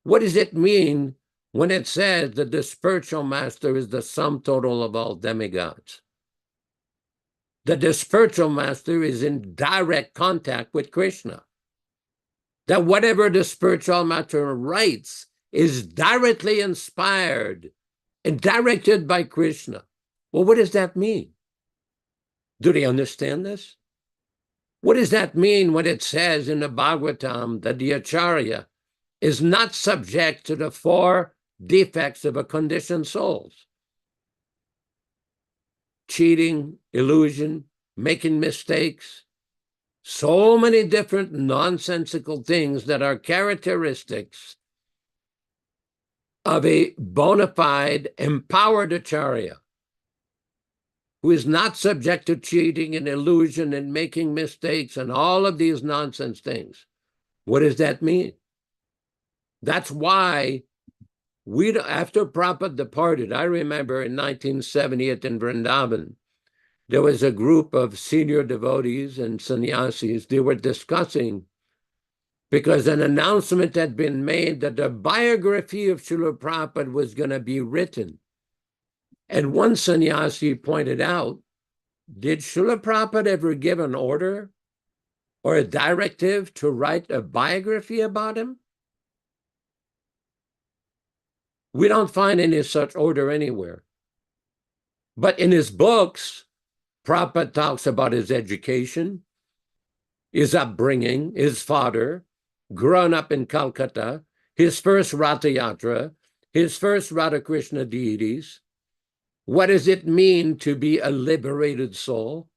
What does it mean when it says that the spiritual master is the sum total of all demigods? That the spiritual master is in direct contact with Krishna. That whatever the spiritual master writes is directly inspired and directed by Krishna. Well, what does that mean? Do they understand this? What does that mean when it says in the Bhagavatam that the Acharya is not subject to the 4 defects of a conditioned soul? Cheating, illusion, making mistakes, so many different nonsensical things that are characteristics of a bona fide, empowered Acharya who is not subject to cheating and illusion and making mistakes and all of these nonsense things. What does that mean? That's why after Prabhupada departed, I remember in 1978 in Vrindavan, there was a group of senior devotees and sannyasis. They were discussing because an announcement had been made that the biography of Srila Prabhupada was going to be written. And one sannyasi pointed out, did Srila Prabhupada ever give an order or a directive to write a biography about him? We don't find any such order anywhere. But in his books, Prabhupada talks about his education, his upbringing, his father, grown up in Calcutta, his first Ratha Yatra, his first Radha Krishna deities. What does it mean to be a liberated soul?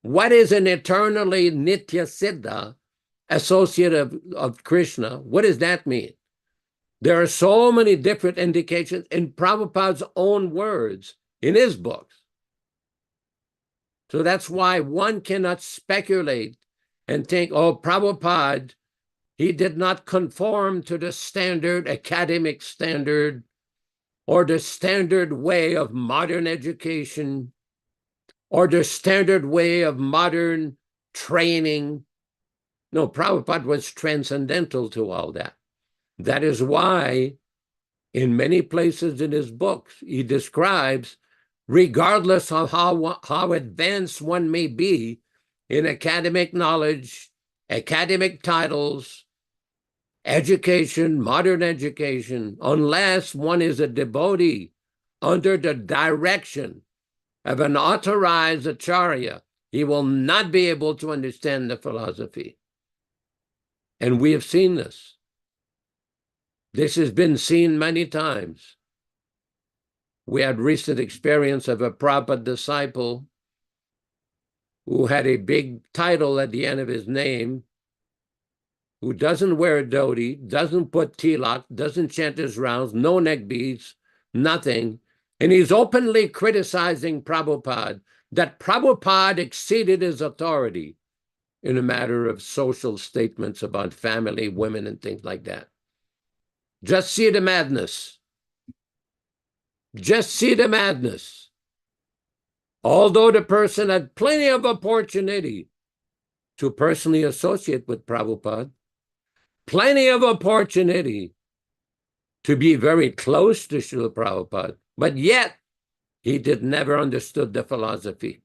What is an eternally Nitya Siddha, associate of Krishna? What does that mean? There are so many different indications in Prabhupada's own words in his books. So that's why one cannot speculate and think, oh, Prabhupada, he did not conform to the standard, academic standard or the standard way of modern education, or the standard way of modern training. No, Prabhupada was transcendental to all that. That is why in many places in his books, he describes, regardless of how advanced one may be in academic knowledge, academic titles, education, modern education, unless one is a devotee under the direction of an authorized acharya, he will not be able to understand the philosophy. And we have seen this. This has been seen many times. We had recent experience of a Prabhupada disciple who had a big title at the end of his name, who doesn't wear a dhoti, doesn't put tilak, doesn't chant his rounds, no neck beads, nothing. And he's openly criticizing Prabhupada, that Prabhupada exceeded his authority in a matter of social statements about family, women, and things like that. Just see the madness. Just see the madness. Although the person had plenty of opportunity to personally associate with Prabhupada, plenty of opportunity to be very close to Srila Prabhupada, but yet he never understood the philosophy.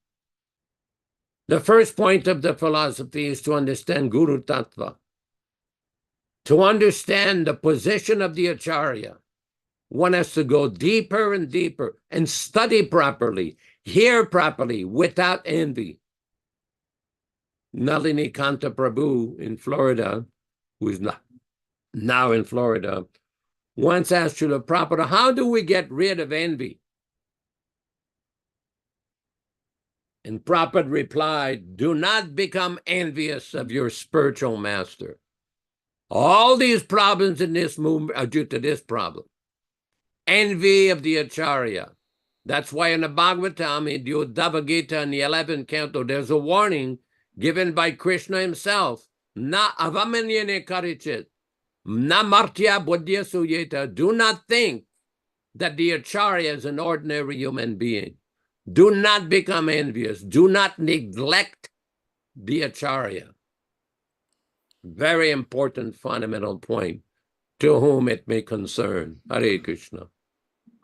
The first point of the philosophy is to understand Guru Tattva, to understand the position of the Acharya. One has to go deeper and deeper and study properly, hear properly, without envy. Nalini Kanta Prabhu in Florida, who is now in Florida, once asked Srila Prabhupada, how do we get rid of envy? And Prabhupada replied, do not become envious of your spiritual master. All these problems in this movement are due to this problem. Envy of the Acharya. That's why in the Bhagavatam, in the Uddhava Gita, in the 11th canto, there's a warning given by Krishna himself. Na avamanyane karichit, na martya buddhya suyeta. Do not think that the Acharya is an ordinary human being. Do not become envious. Do not neglect the Acharya. Very important fundamental point, to whom it may concern. Hare Krishna.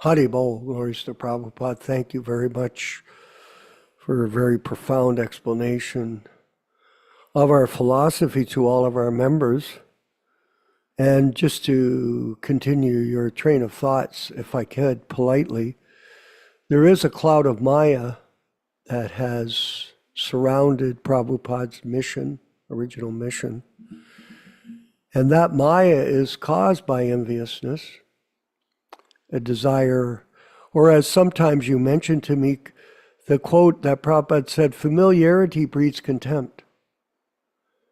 Haribol, glories to Prabhupada. Thank you very much for a very profound explanation of our philosophy to all of our members. And just to continue your train of thoughts, if I could, politely, there is a cloud of Maya that has surrounded Prabhupada's mission, original mission. And that Maya is caused by enviousness, a desire, or as sometimes you mentioned to me, the quote that Prabhupada said, familiarity breeds contempt.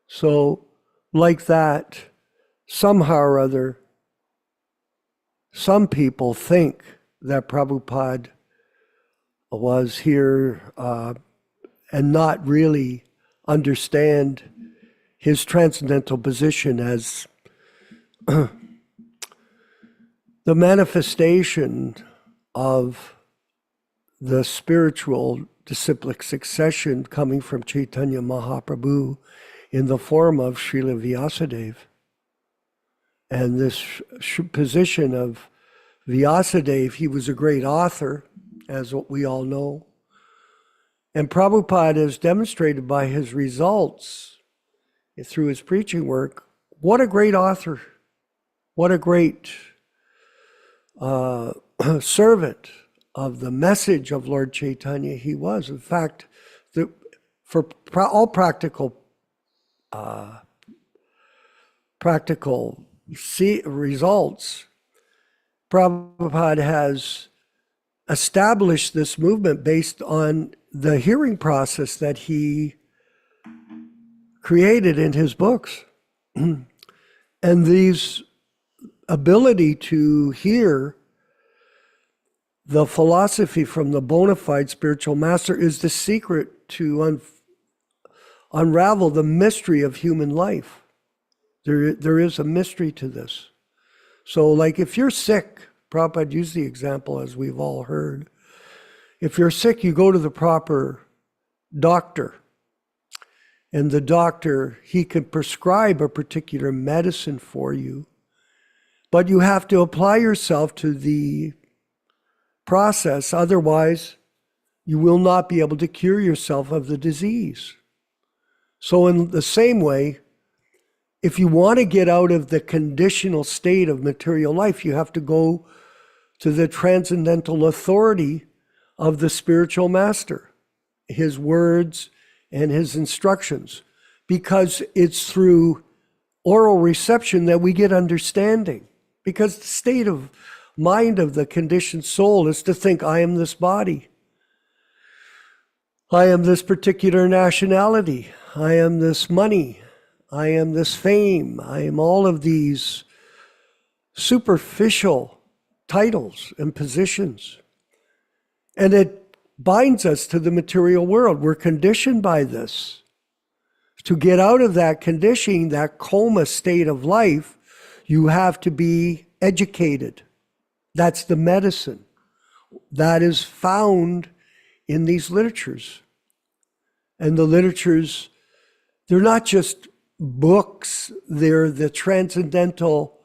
So like that, somehow or other, some people think that Prabhupada was here and not really understand his transcendental position as the manifestation of the spiritual disciplic succession coming from Caitanya Mahaprabhu in the form of Srila Vyasadeva. And this position of Vyasadeva, he was a great author, as we all know. And Prabhupada has demonstrated by his results through his preaching work, what a great author, what a great servant of the message of Lord Caitanya he was. In fact, for all practical results, Prabhupada has established this movement based on the hearing process that he created in his books. And these ability to hear the philosophy from the bona fide spiritual master is the secret to unravel the mystery of human life. There is a mystery to this. So like if you're sick Prabhupada used the example, as we've all heard. If you're sick, you go to the proper doctor. And the doctor, he can prescribe a particular medicine for you. But you have to apply yourself to the process. Otherwise, you will not be able to cure yourself of the disease. So in the same way, if you want to get out of the conditional state of material life, you have to go to the transcendental authority of the spiritual master, his words and his instructions, because it's through oral reception that we get understanding. Because the state of mind of the conditioned soul is to think, I am this body. I am this particular nationality. I am this money. I am this fame. I am all of these superficial titles and positions. And it binds us to the material world. We're conditioned by this. To get out of that conditioning, that coma state of life, you have to be educated. That's the medicine. That is found in these literatures. And the literatures, they're not just books, they're the transcendental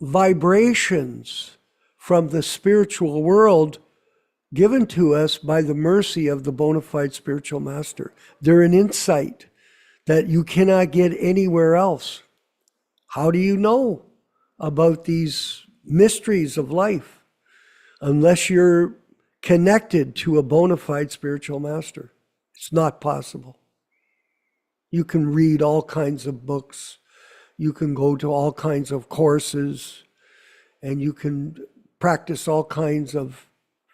vibrations from the spiritual world given to us by the mercy of the bona fide spiritual master. They're an insight that you cannot get anywhere else. How do you know about these mysteries of life unless you're connected to a bona fide spiritual master? It's not possible. You can read all kinds of books, you can go to all kinds of courses, and you can practice all kinds of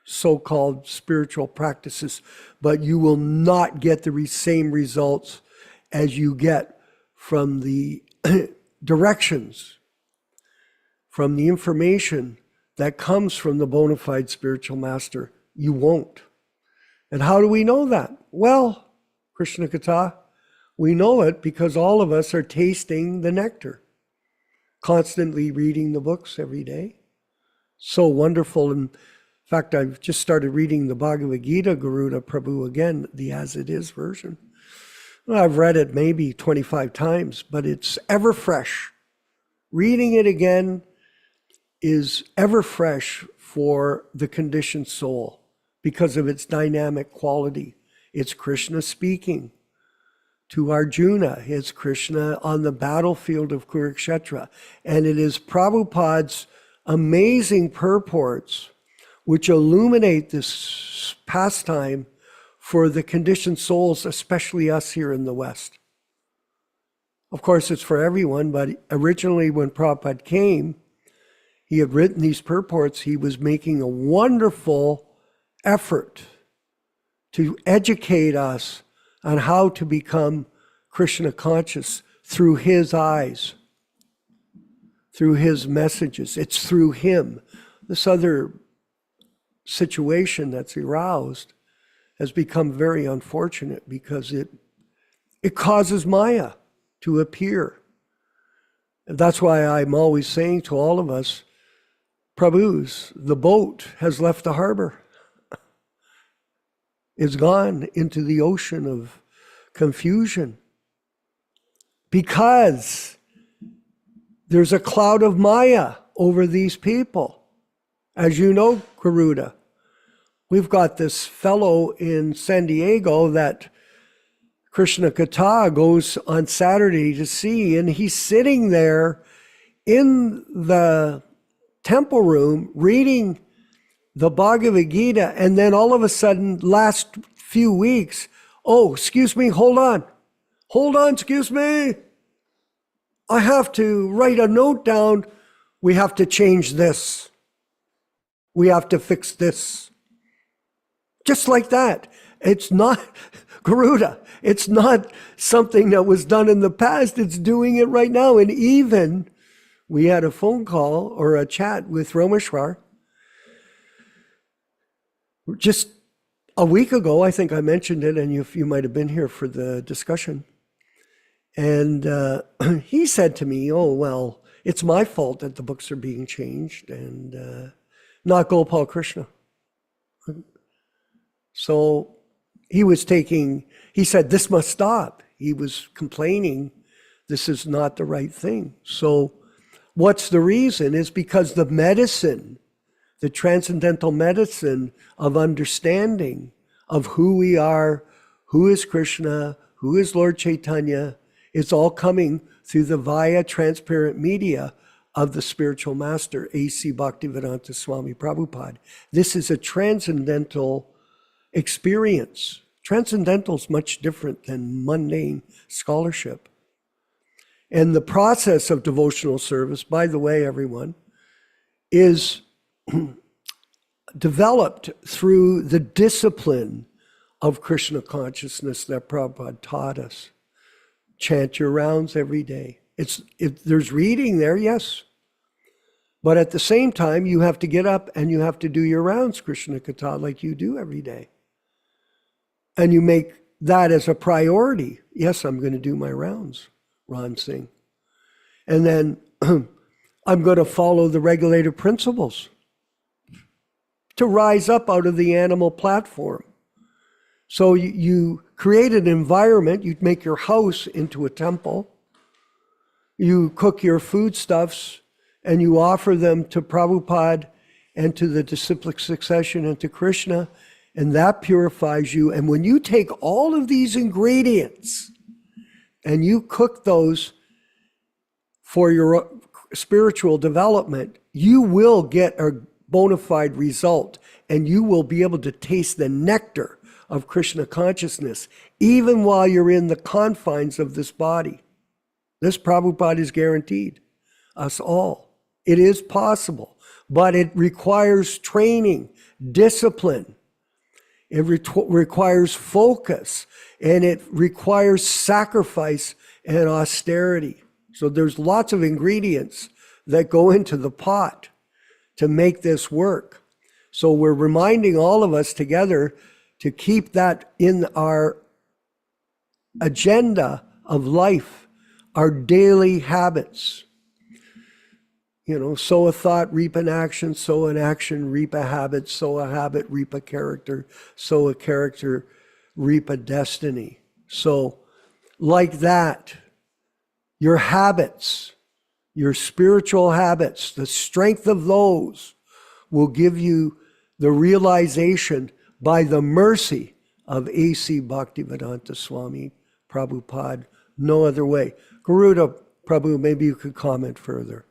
so-called spiritual practices, but you will not get the same results as you get from the directions, from the information that comes from the bona fide spiritual master. You won't. And how do we know that? Well, Krishna Katha, we know it because all of us are tasting the nectar, constantly reading the books every day. So wonderful. In fact, I've just started reading the Bhagavad Gita, Garuda Prabhu, again, the as it is version. Well, I've read it maybe 25 times, but it's ever fresh. Reading it again is ever fresh for the conditioned soul because of its dynamic quality. It's Krishna speaking to Arjuna. It's Krishna on the battlefield of Kurukshetra. And it is Prabhupada's amazing purports which illuminate this pastime for the conditioned souls, especially us here in the West. Of course, it's for everyone, but originally when Prabhupada came, he had written these purports. He was making a wonderful effort to educate us on how to become Krishna conscious through his eyes, through his messages. It's through him. This other situation that's aroused has become very unfortunate because it causes Maya to appear. And that's why I'm always saying to all of us, Prabhus, the boat has left the harbor. It's gone into the ocean of confusion because there's a cloud of Maya over these people. As you know, Garuda, we've got this fellow in San Diego that Krishna Katha goes on Saturday to see, and he's sitting there in the temple room reading the Bhagavad Gita, and then all of a sudden, last few weeks, oh, excuse me, hold on, excuse me. I have to write a note down. We have to change this. We have to fix this. Just like that. It's not, Garuda, it's not something that was done in the past. It's doing it right now. And even we had a phone call or a chat with Romeshwar just a week ago. I think I mentioned it, and you might have been here for the discussion. And he said to me, oh, well, it's my fault that the books are being changed and not Gopal Krishna. So he said, this must stop. He was complaining, this is not the right thing. So what's the reason is because the medicine, the transcendental medicine of understanding of who we are, who is Krishna, who is Lord Caitanya, it's all coming through the via transparent media of the spiritual master, A.C. Bhaktivedanta Swami Prabhupada. This is a transcendental experience. Transcendental is much different than mundane scholarship. And the process of devotional service, by the way, everyone, is developed through the discipline of Krishna consciousness that Prabhupada taught us. Chant your rounds every day. If there's reading there, yes. But at the same time, you have to get up and you have to do your rounds, Krishna Katha, like you do every day. And you make that as a priority. Yes, I'm going to do my rounds, Ron Singh. And then I'm going to follow the regulative principles to rise up out of the animal platform. So you create an environment, you make your house into a temple, you cook your foodstuffs, and you offer them to Prabhupada and to the disciplic succession and to Krishna, and that purifies you. And when you take all of these ingredients and you cook those for your spiritual development, you will get a bona fide result, and you will be able to taste the nectar of Krishna consciousness, even while you're in the confines of this body. This Prabhupada is guaranteed us all. It is possible, but it requires training, discipline. It requires focus, and it requires sacrifice and austerity. So there's lots of ingredients that go into the pot to make this work. So we're reminding all of us together to keep that in our agenda of life, our daily habits. You know, sow a thought, reap an action, sow an action, reap a habit, sow a habit, reap a character, sow a character, reap a destiny. So like that, your habits, your spiritual habits, the strength of those will give you the realization by the mercy of A.C. Bhaktivedanta Swami Prabhupada, no other way. Garuda Prabhu, maybe you could comment further.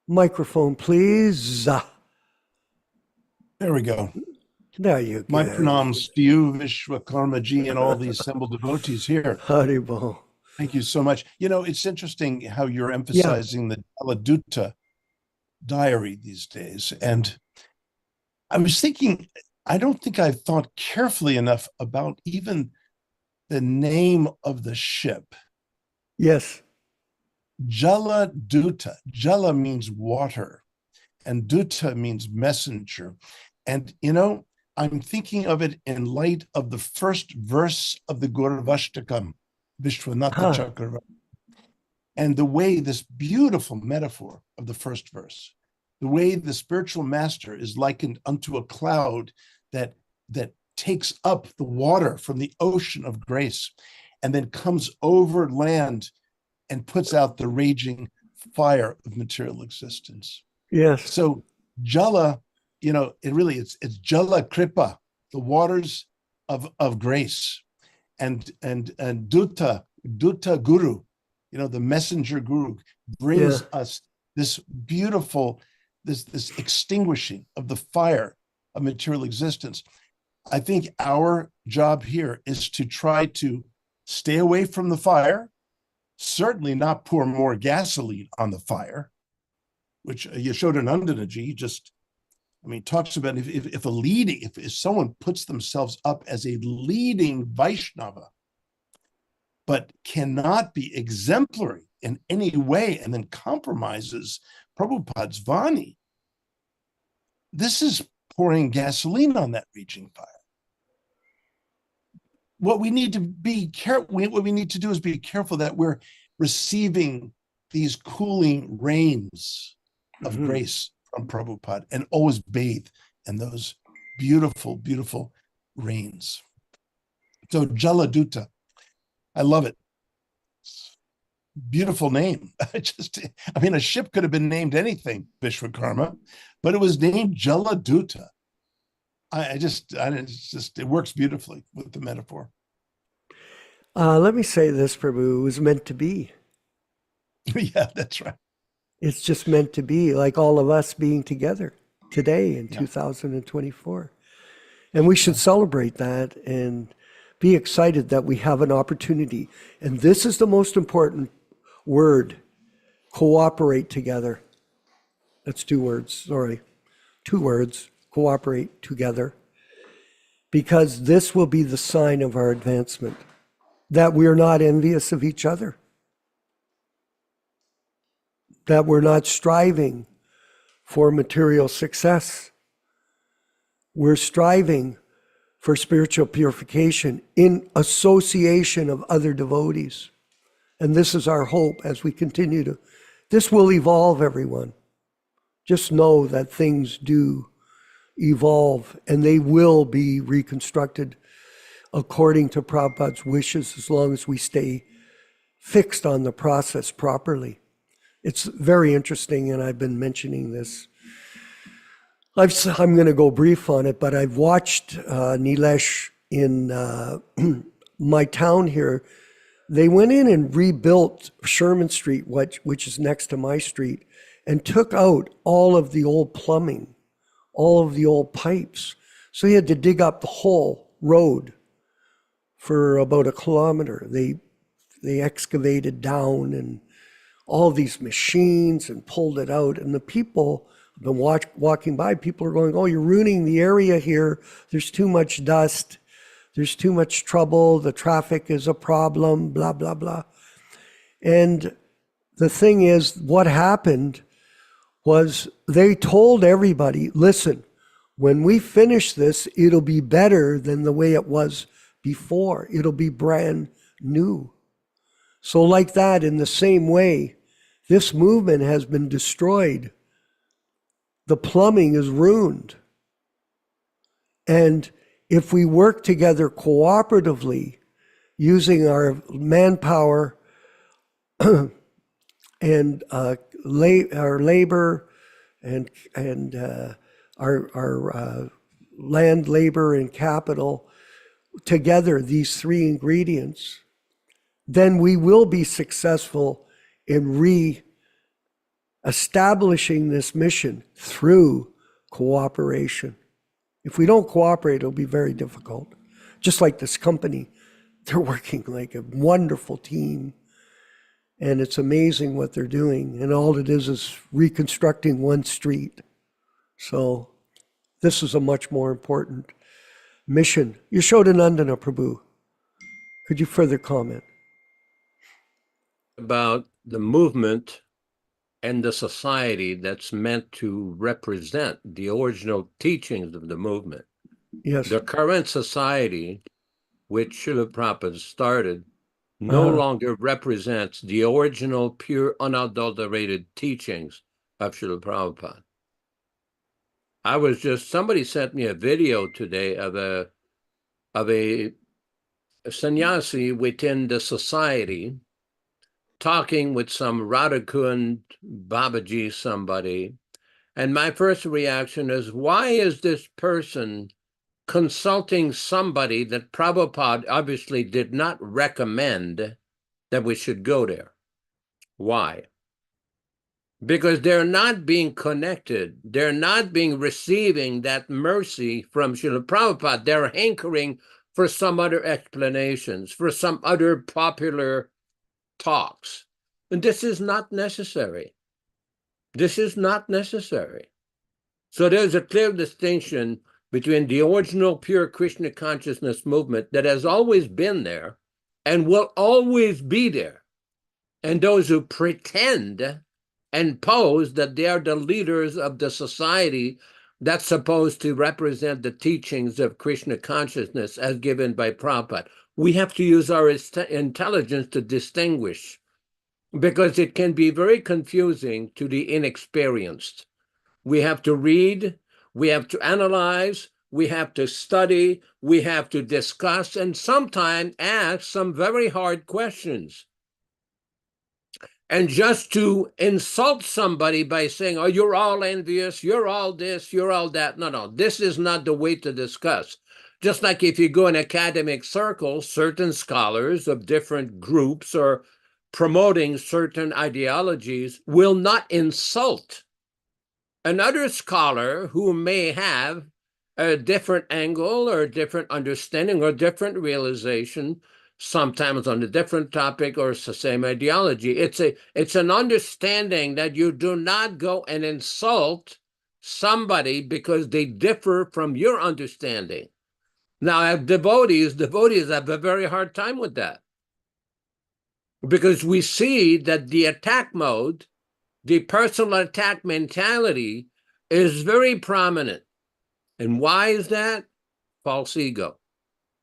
Microphone, please. There we go. There you go. My pranams to you, Vishwakarma-ji, and all the assembled devotees here. Haribol. Thank you so much. You know, it's interesting how you're emphasizing the Jaladuta diary these days. And I was thinking, I don't think I've thought carefully enough about even the name of the ship. Yes. Jaladuta. Jala means water, and Duta means messenger. And, you know, I'm thinking of it in light of the first verse of the Gauravashtakam, Vishwanatha Chakravarti, and the way this beautiful metaphor of the first verse, the way the spiritual master is likened unto a cloud that takes up the water from the ocean of grace and then comes over land and puts out the raging fire of material existence. Yes. So Jala, you know, it's Jala Kripa, the waters of grace, and Duta Guru, you know, the messenger guru brings us this beautiful, this extinguishing of the fire of material existence. I think our job here is to try to stay away from the fire, certainly not pour more gasoline on the fire, which Yashodanandanaji just, I mean, talks about if someone puts themselves up as a leading Vaishnava, but cannot be exemplary in any way and then compromises Prabhupada's Vani, this is pouring gasoline on that raging fire. what we need to be careful, what we need to do is be careful that we're receiving these cooling rains of grace from Prabhupada and always bathe in those beautiful, beautiful rains. So Jaladuta, I love it. Beautiful name. I mean, a ship could have been named anything, Vishwakarma, but it was named Jaladuta. It works beautifully with the metaphor. Let me say this, Prabhu, it was meant to be. Yeah, that's right. It's just meant to be, like all of us being together today in 2024. And we should celebrate that and be excited that we have an opportunity. And this is the most important word, cooperate together. That's 2 words, sorry. 2 words, cooperate together. Because this will be the sign of our advancement, that we're not envious of each other, that we're not striving for material success. We're striving for spiritual purification in association of other devotees. And this is our hope as we continue to, this will evolve, everyone. Just know that things do evolve and they will be reconstructed according to Prabhupada's wishes as long as we stay fixed on the process properly. It's very interesting, and I've been mentioning this. I'm going to go brief on it, but I've watched Nilesh in my town here. They went in and rebuilt Sherman Street, which is next to my street, and took out all of the old plumbing, all of the old pipes. So he had to dig up the whole road for about 1 kilometer. They excavated down and all these machines and pulled it out. And the people have been walking by, people are going, oh, you're ruining the area here. There's too much dust. There's too much trouble. The traffic is a problem, blah, blah, blah. And the thing is, what happened was they told everybody, listen, when we finish this, it'll be better than the way it was before. It'll be brand new. So like that, in the same way, this movement has been destroyed. The plumbing is ruined. And if we work together cooperatively, using our manpower and our labor and our land, labor, and capital, together, these 3 ingredients, then we will be successful in re-establishing this mission through cooperation. If we don't cooperate, it'll be very difficult. Just like this company, they're working like a wonderful team, and it's amazing what they're doing. And all it is reconstructing 1 street. So this is a much more important mission. Yashodanandana Prabhu, could you further comment? About the movement and the society that's meant to represent the original teachings of the movement. Yes. The current society, which Srila Prabhupada started, no longer represents the original, pure, unadulterated teachings of Srila Prabhupada. Somebody sent me a video today of a sannyasi within the society talking with some Radhakund Babaji somebody. And my first reaction is, why is this person consulting somebody that Prabhupada obviously did not recommend that we should go there? Why? Because they're not being connected. They're not receiving that mercy from Srila Prabhupada. They're hankering for some other explanations, for some other popular talks. And this is not necessary. This is not necessary. So there's a clear distinction between the original pure Krishna consciousness movement that has always been there and will always be there, and those who pretend and pose that they are the leaders of the society that's supposed to represent the teachings of Krishna consciousness as given by Prabhupada. We have to use our intelligence to distinguish, because it can be very confusing to the inexperienced. We have to read, we have to analyze, we have to study, we have to discuss, and sometimes ask some very hard questions. And just to insult somebody by saying, oh, you're all envious, you're all this, you're all that. No, this is not the way to discuss. Just like if you go in academic circles, certain scholars of different groups or promoting certain ideologies will not insult another scholar who may have a different angle or a different understanding or different realization, sometimes on a different topic or it's the same ideology. It's an understanding that you do not go and insult somebody because they differ from your understanding. Now, as devotees have a very hard time with that, because we see that the attack mode, the personal attack mentality, is very prominent. And why is that? False ego.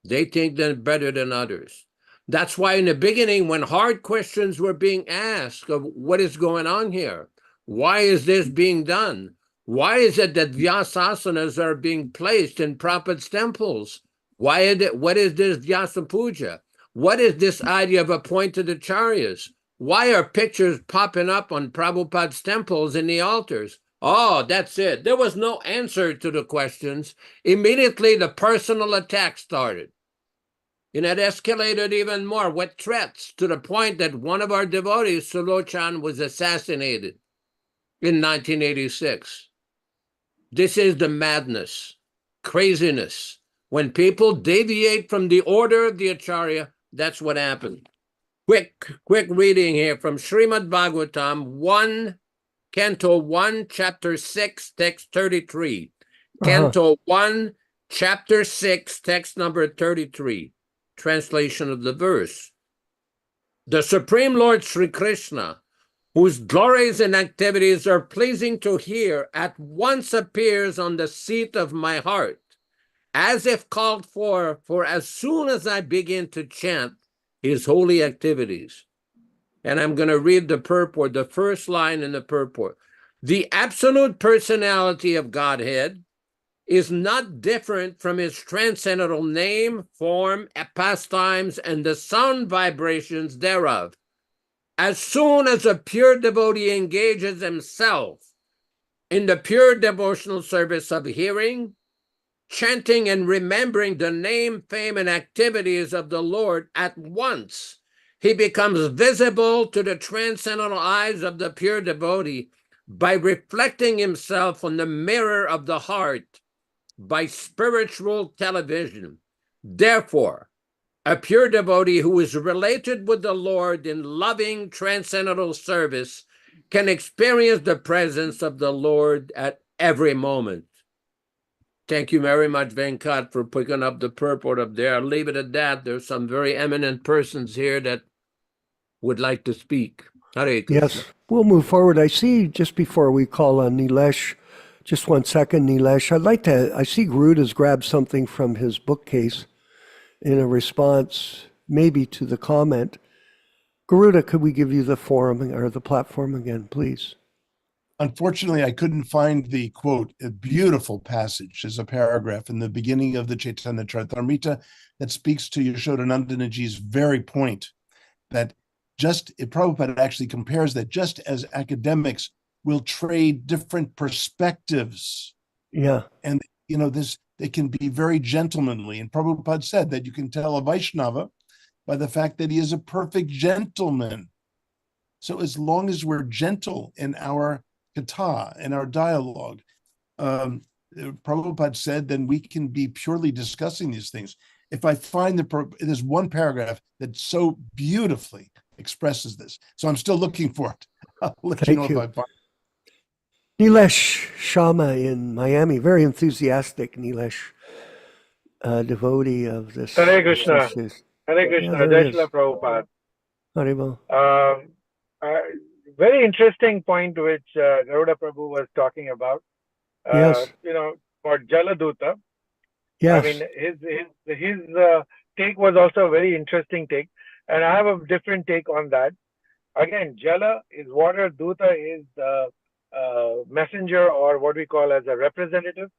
They think they're better than others. That's why in the beginning, when hard questions were being asked of what is going on here, why is this being done? Why is it that Vyasasanas are being placed in Prabhupada's temples? What is this Vyasa Puja? What is this idea of appointed acharyas? Why are pictures popping up on Prabhupada's temples in the altars? Oh, that's it. There was no answer to the questions. Immediately, the personal attack started. And it escalated even more with threats to the point that one of our devotees, Sulochan, was assassinated in 1986. This is the madness, craziness. When people deviate from the order of the Acharya, that's what happened. Quick reading here from Srimad Bhagavatam 1, Canto 1, Chapter 6, Text 33. Canto 1, Chapter 6, Text number 33. Translation of the verse. The Supreme Lord Sri Krishna, whose glories and activities are pleasing to hear, at once appears on the seat of my heart, as if called for as soon as I begin to chant his holy activities. And I'm going to read the purport, the first line in the purport. The absolute personality of Godhead is not different from his transcendental name, form, pastimes, and the sound vibrations thereof. As soon as a pure devotee engages himself in the pure devotional service of hearing, chanting, and remembering the name, fame, and activities of the Lord, at once he becomes visible to the transcendental eyes of the pure devotee by reflecting himself on the mirror of the heart by spiritual television. Therefore, a pure devotee who is related with the Lord in loving transcendental service can experience the presence of the Lord at every moment. Thank you very much, Venkat, for picking up the purport up there. I'll leave it at that. There's some very eminent persons here that would like to speak. Hare Krishna. Yes, we'll move forward. I see, just before we call on Nilesh, just 1 second, Nilesh. I see Garuda's grabbed something from his bookcase in a response, maybe to the comment. Garuda, could we give you the forum or the platform again, please? Unfortunately, I couldn't find the quote. A beautiful passage is a paragraph in the beginning of the Chaitanya Charitamrita that speaks to Yashodanandanaji's very point, that Prabhupada actually compares that just as academics will trade different perspectives. Yeah. And, they can be very gentlemanly. And Prabhupada said that you can tell a Vaishnava by the fact that he is a perfect gentleman. So as long as we're gentle in our katha, in our dialogue, Prabhupada said, then we can be purely discussing these things. If I find there's one paragraph that so beautifully expresses this. So I'm still looking for it. I'll let you know if I find it. Nilesh Sharma in Miami, very enthusiastic Nilesh, devotee of this. Hare Krishna. Hare Krishna. Jai Shri Prabhupada. Haribol. Very interesting point which Garuda Prabhu was talking about. Yes. For Jaladuta. I mean, Yes. his take was also a very interesting take, and I have a different take on that. Again, Jala is water, Duta is messenger, or what we call as a representative.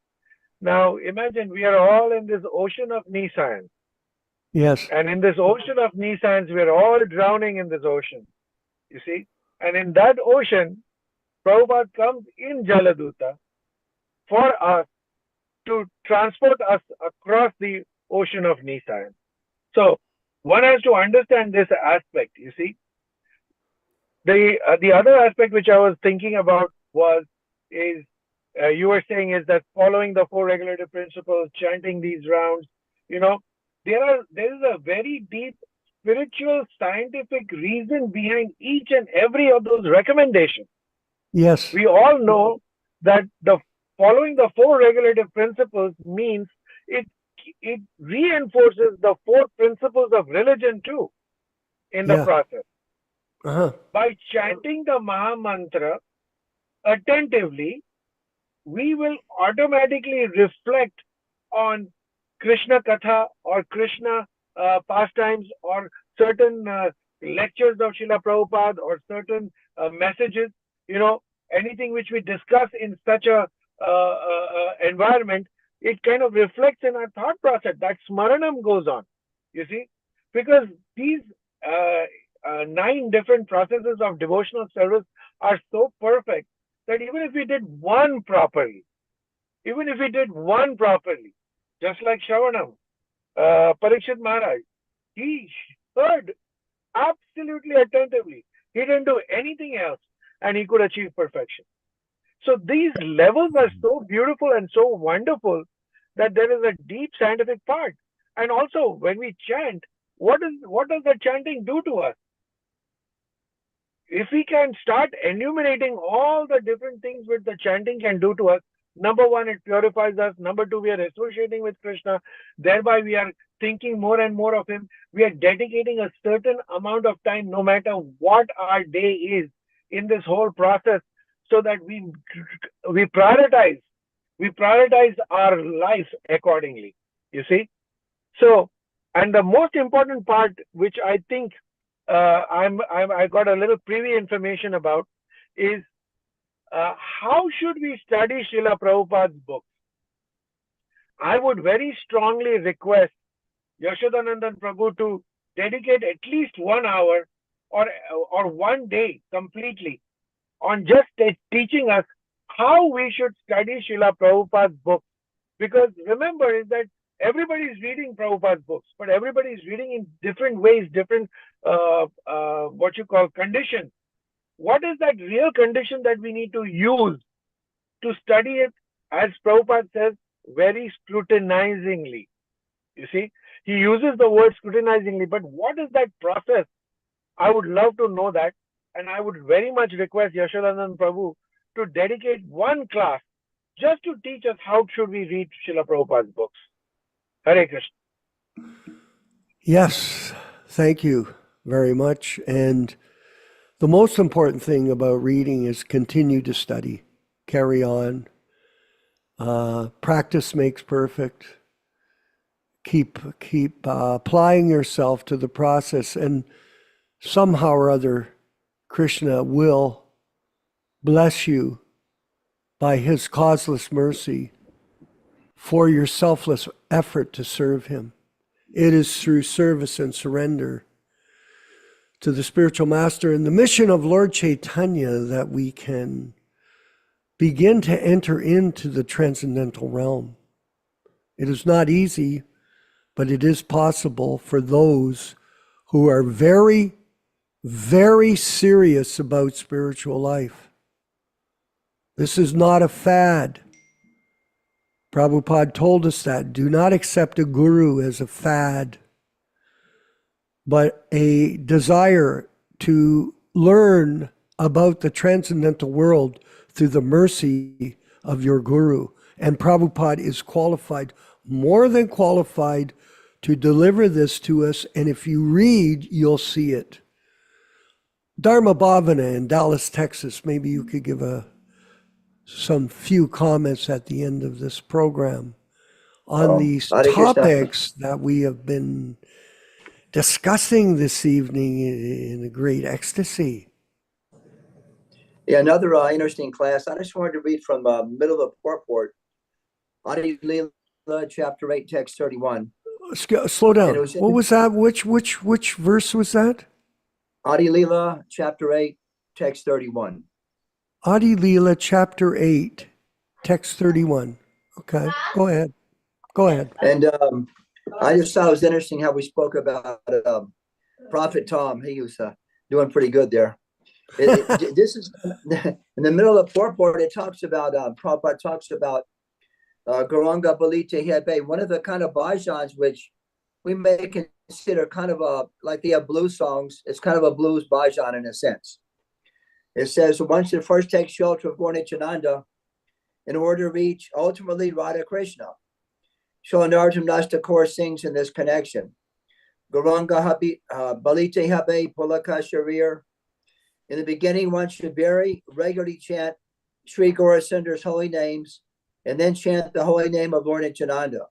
Now, imagine we are all in this ocean of Nissan, Yes. and in this ocean of Nissans, we are all drowning in this ocean. You see, and in that ocean, Prabhupada comes in Jaladuta for us to transport us across the ocean of Nissan. So one has to understand this aspect. You see, the other aspect which I was thinking about is you were saying is that following the four regulative principles, chanting these rounds, you know, there is a very deep spiritual scientific reason behind each and every of those recommendations. Yes. We all know that the following the four regulative principles means it reinforces the four principles of religion too in the Yeah. process. Uh-huh. By chanting the Maha Mantra attentively, we will automatically reflect on Krishna Katha or Krishna pastimes or certain lectures of Srila Prabhupada or certain messages, anything which we discuss in such a environment, it kind of reflects in our thought process. That smaranam goes on, you see, because these 9 different processes of devotional service are so perfect that even if we did one properly, just like Shravanam, Parikshit Maharaj, he heard absolutely attentively. He didn't do anything else and he could achieve perfection. So these levels are so beautiful and so wonderful that there is a deep scientific part. And also when we chant, what does the chanting do to us? If we can start enumerating all the different things which the chanting can do to us, number one, it purifies us. Number two, we are associating with Krishna. Thereby, we are thinking more and more of him. We are dedicating a certain amount of time, no matter what our day is, in this whole process, so that we prioritize our life accordingly. You see? So, and the most important part, which I think I got a little preview information about, is how should we study Srila Prabhupada's books? I would very strongly request Yashodanandan Prabhu to dedicate at least 1 hour or 1 day completely on just teaching us how we should study Srila Prabhupada's books. Because remember is that everybody is reading Prabhupada's books, but everybody is reading in different ways, different what you call conditions. What is that real condition that we need to use to study it, as Prabhupada says, very scrutinizingly? You see, he uses the word scrutinizingly, but what is that process? I would love to know that, and I would very much request Yashodanand Prabhu to dedicate 1 class just to teach us how should we read Srila Prabhupada's books. Hare Krishna. Yes, thank you very much. And the most important thing about reading is continue to study, carry on. Practice makes perfect. Keep applying yourself to the process, and somehow or other, Krishna will bless you by his causeless mercy for your selfless effort to serve him. It is through service and surrender to the spiritual master and the mission of Lord Caitanya that we can begin to enter into the transcendental realm. It is not easy, but it is possible for those who are very, very serious about spiritual life. This is not a fad. Prabhupada told us that. Do not accept a guru as a fad, but a desire to learn about the transcendental world through the mercy of your guru. And Prabhupada is qualified, more than qualified, to deliver this to us. And if you read, you'll see it. Dharma Bhavana in Dallas, Texas. Maybe you could give a some few comments at the end of this program on these Hare Krishna. topics that we have been discussing this evening in a great ecstasy. Yeah, another interesting class. I just wanted to read from middle of purport, Adi Leela, chapter 8, text 31. Slow down. What was that? Which verse was that? Adi Leela, chapter 8, text 31. Adi Leela, chapter 8, text 31. Okay, go ahead. Go ahead. And I just thought it was interesting how we spoke about Prophet Tom. He was doing pretty good there. This is in the middle of purport. It talks about Prabhupada talks about Gauranga Balita Hebe, one of the kind of bhajans which we may consider kind of like they have blues songs. It's kind of a blues bhajan in a sense. It says, once you first take shelter of Gaurnichananda in order to reach ultimately Radha Krishna. Sholanarjam Nastakor sings in this connection. Gauranga Balita Habe Pulaka Sharir. In the beginning, one should very regularly chant Sri Gaurasundar's holy names and then chant the holy name of Lord Nityananda.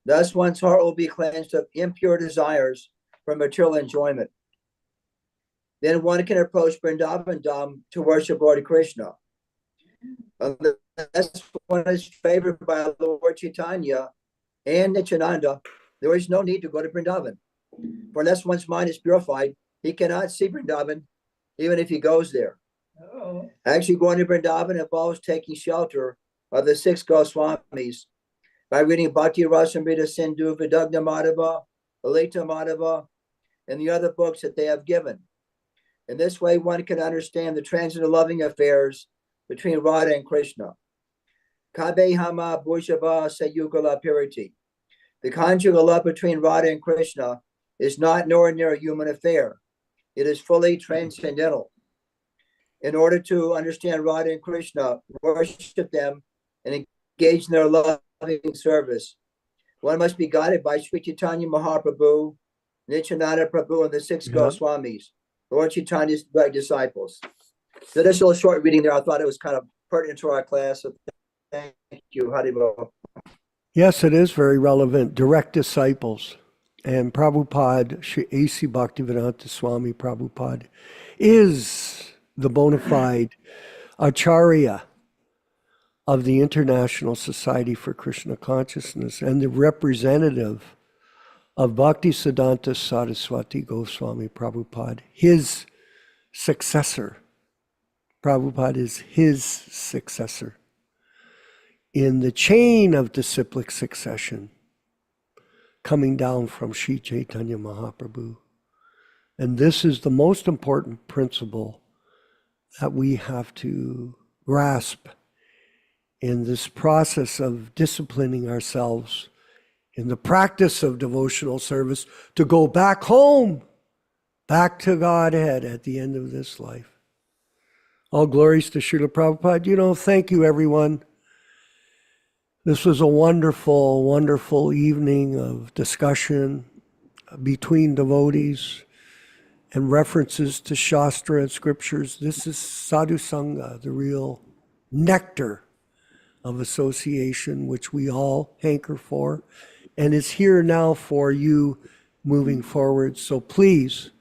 Thus, one's heart will be cleansed of impure desires for material enjoyment. Then one can approach Vrindavan Dham to worship Lord Krishna. Unless one is favored by Lord Caitanya and Nityananda, there is no need to go to Vrindavan. For unless one's mind is purified, he cannot see Vrindavan, even if he goes there. Actually, going to Vrindavan involves taking shelter of the 6 Goswamis by reading Bhakti Rasamrita Sindhu, Vidagna Madhava, Lalita Madhava, and the other books that they have given. In this way, one can understand the transcendental loving affairs between Radha and Krishna. Kabe Hama Bhujava Sayugala Purity. The conjugal love between Radha and Krishna is not an ordinary human affair. It is fully transcendental. In order to understand Radha and Krishna, worship them, and engage in their loving service, one must be guided by Sri Caitanya Mahaprabhu, Nityananda Prabhu, and the 6 Goswamis, Lord Chaitanya's direct disciples. So this little short reading there, I thought it was kind of pertinent to our class. So thank you, Haribol. Yes, it is very relevant. Direct disciples. And Prabhupada, Shri A.C. Bhaktivedanta Swami Prabhupada, is the bona fide Acharya of the International Society for Krishna Consciousness and the representative of Bhaktisiddhanta Saraswati Goswami Prabhupada, his successor. Prabhupada is his successor in the chain of disciplic succession coming down from Sri Caitanya Mahaprabhu. And this is the most important principle that we have to grasp in this process of disciplining ourselves in the practice of devotional service to go back home, back to Godhead at the end of this life. All glories to Srila Prabhupada. Thank you, everyone. This was a wonderful, wonderful evening of discussion between devotees and references to Shastra and scriptures. This is Sadhu Sangha, the real nectar of association, which we all hanker for, and is here now for you moving forward. So please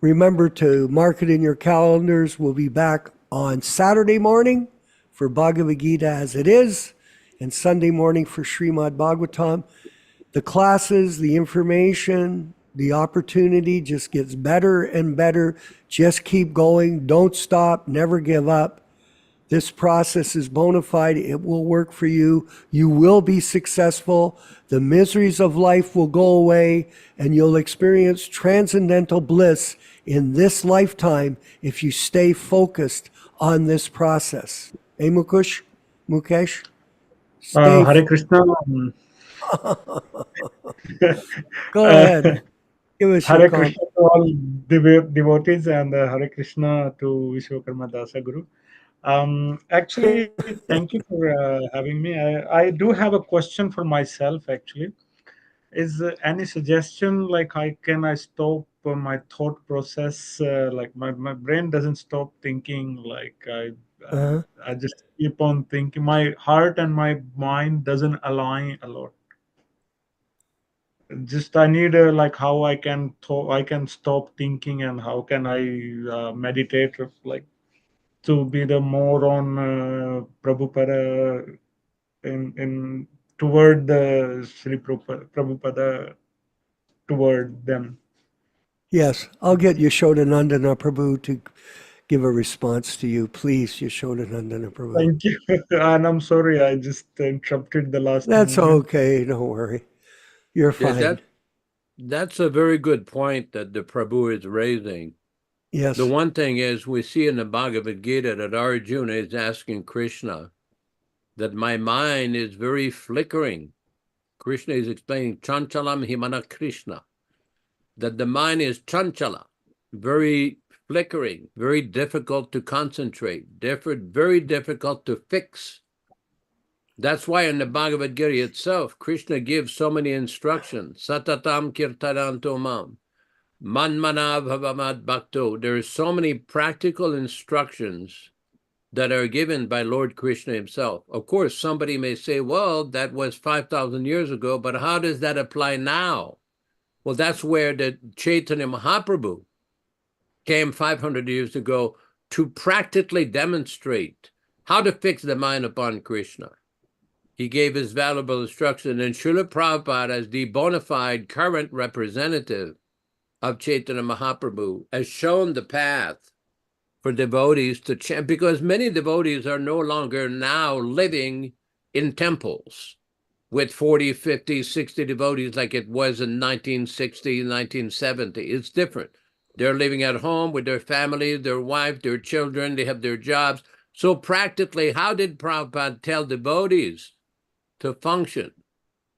remember to mark it in your calendars. We'll be back on Saturday morning for Bhagavad Gita as it is, and Sunday morning for Srimad Bhagavatam. The classes, the information, the opportunity just gets better and better. Just keep going. Don't stop. Never give up. This process is bona fide. It will work for you. You will be successful. The miseries of life will go away, and you'll experience transcendental bliss in this lifetime if you stay focused on this process. Hey, Mukesh? Hare Krishna. Go ahead. Give us Hare your comment. Krishna to all devotees and Hare Krishna to Vishwakarma Dasa Guru. Actually, thank you for having me. I do have a question for myself, actually. Is any suggestion like I stop my thought process, like my brain doesn't stop thinking, like I Uh-huh. I just keep on thinking. My heart and my mind doesn't align a lot. Just I need like how I can stop thinking, and how can I meditate, like to be the more on Prabhupada in toward the Sri Prabhupada toward them. Yes, I'll get Yashodanandana Prabhu to give a response to you. Please, Yashodanandana Prabhu. Thank you. And I'm sorry I just interrupted the last That's moment. okay. Don't worry. You're Yeah, fine. that's a very good point that the Prabhu is raising. Yes. The one thing is, we see in the Bhagavad Gita that Arjuna is asking Krishna that my mind is very flickering. Krishna is explaining Chanchalam Himana Krishna, that the mind is chanchala, very flickering, very difficult to concentrate, very difficult to fix. That's why in the Bhagavad Gita itself, Krishna gives so many instructions. Satatam kirtaranto mam, manmana bhavamad bhakto. There are so many practical instructions that are given by Lord Krishna himself. Of course, somebody may say, well, that was 5,000 years ago, but how does that apply now? Well, that's where the Chaitanya Mahaprabhu came 500 years ago to practically demonstrate how to fix the mind upon Krishna. He gave his valuable instruction, and Srila Prabhupada, as the bona fide current representative of Chaitanya Mahaprabhu, has shown the path for devotees to chant, because many devotees are no longer now living in temples with 40, 50, 60 devotees like it was in 1960, 1970. It's different. They're living at home with their family, their wife, their children, they have their jobs. So practically, how did Prabhupada tell devotees to function?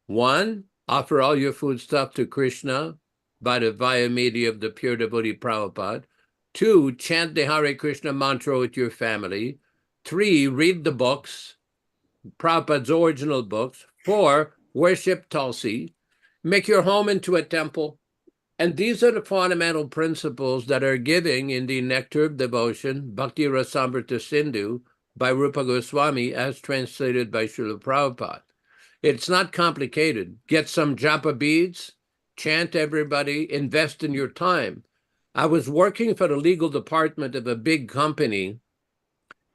One, offer all your foodstuff to Krishna by the via media of the pure devotee Prabhupada. Two, chant the Hare Krishna mantra with your family. Three, read the books, Prabhupada's original books. Four, worship Tulsi. Make your home into a temple. And these are the fundamental principles that are given in the Nectar of Devotion, Bhakti Rasamrita Sindhu, by Rupa Goswami, as translated by Srila Prabhupada. It's not complicated. Get some japa beads, chant everybody, invest in your time. I was working for the legal department of a big company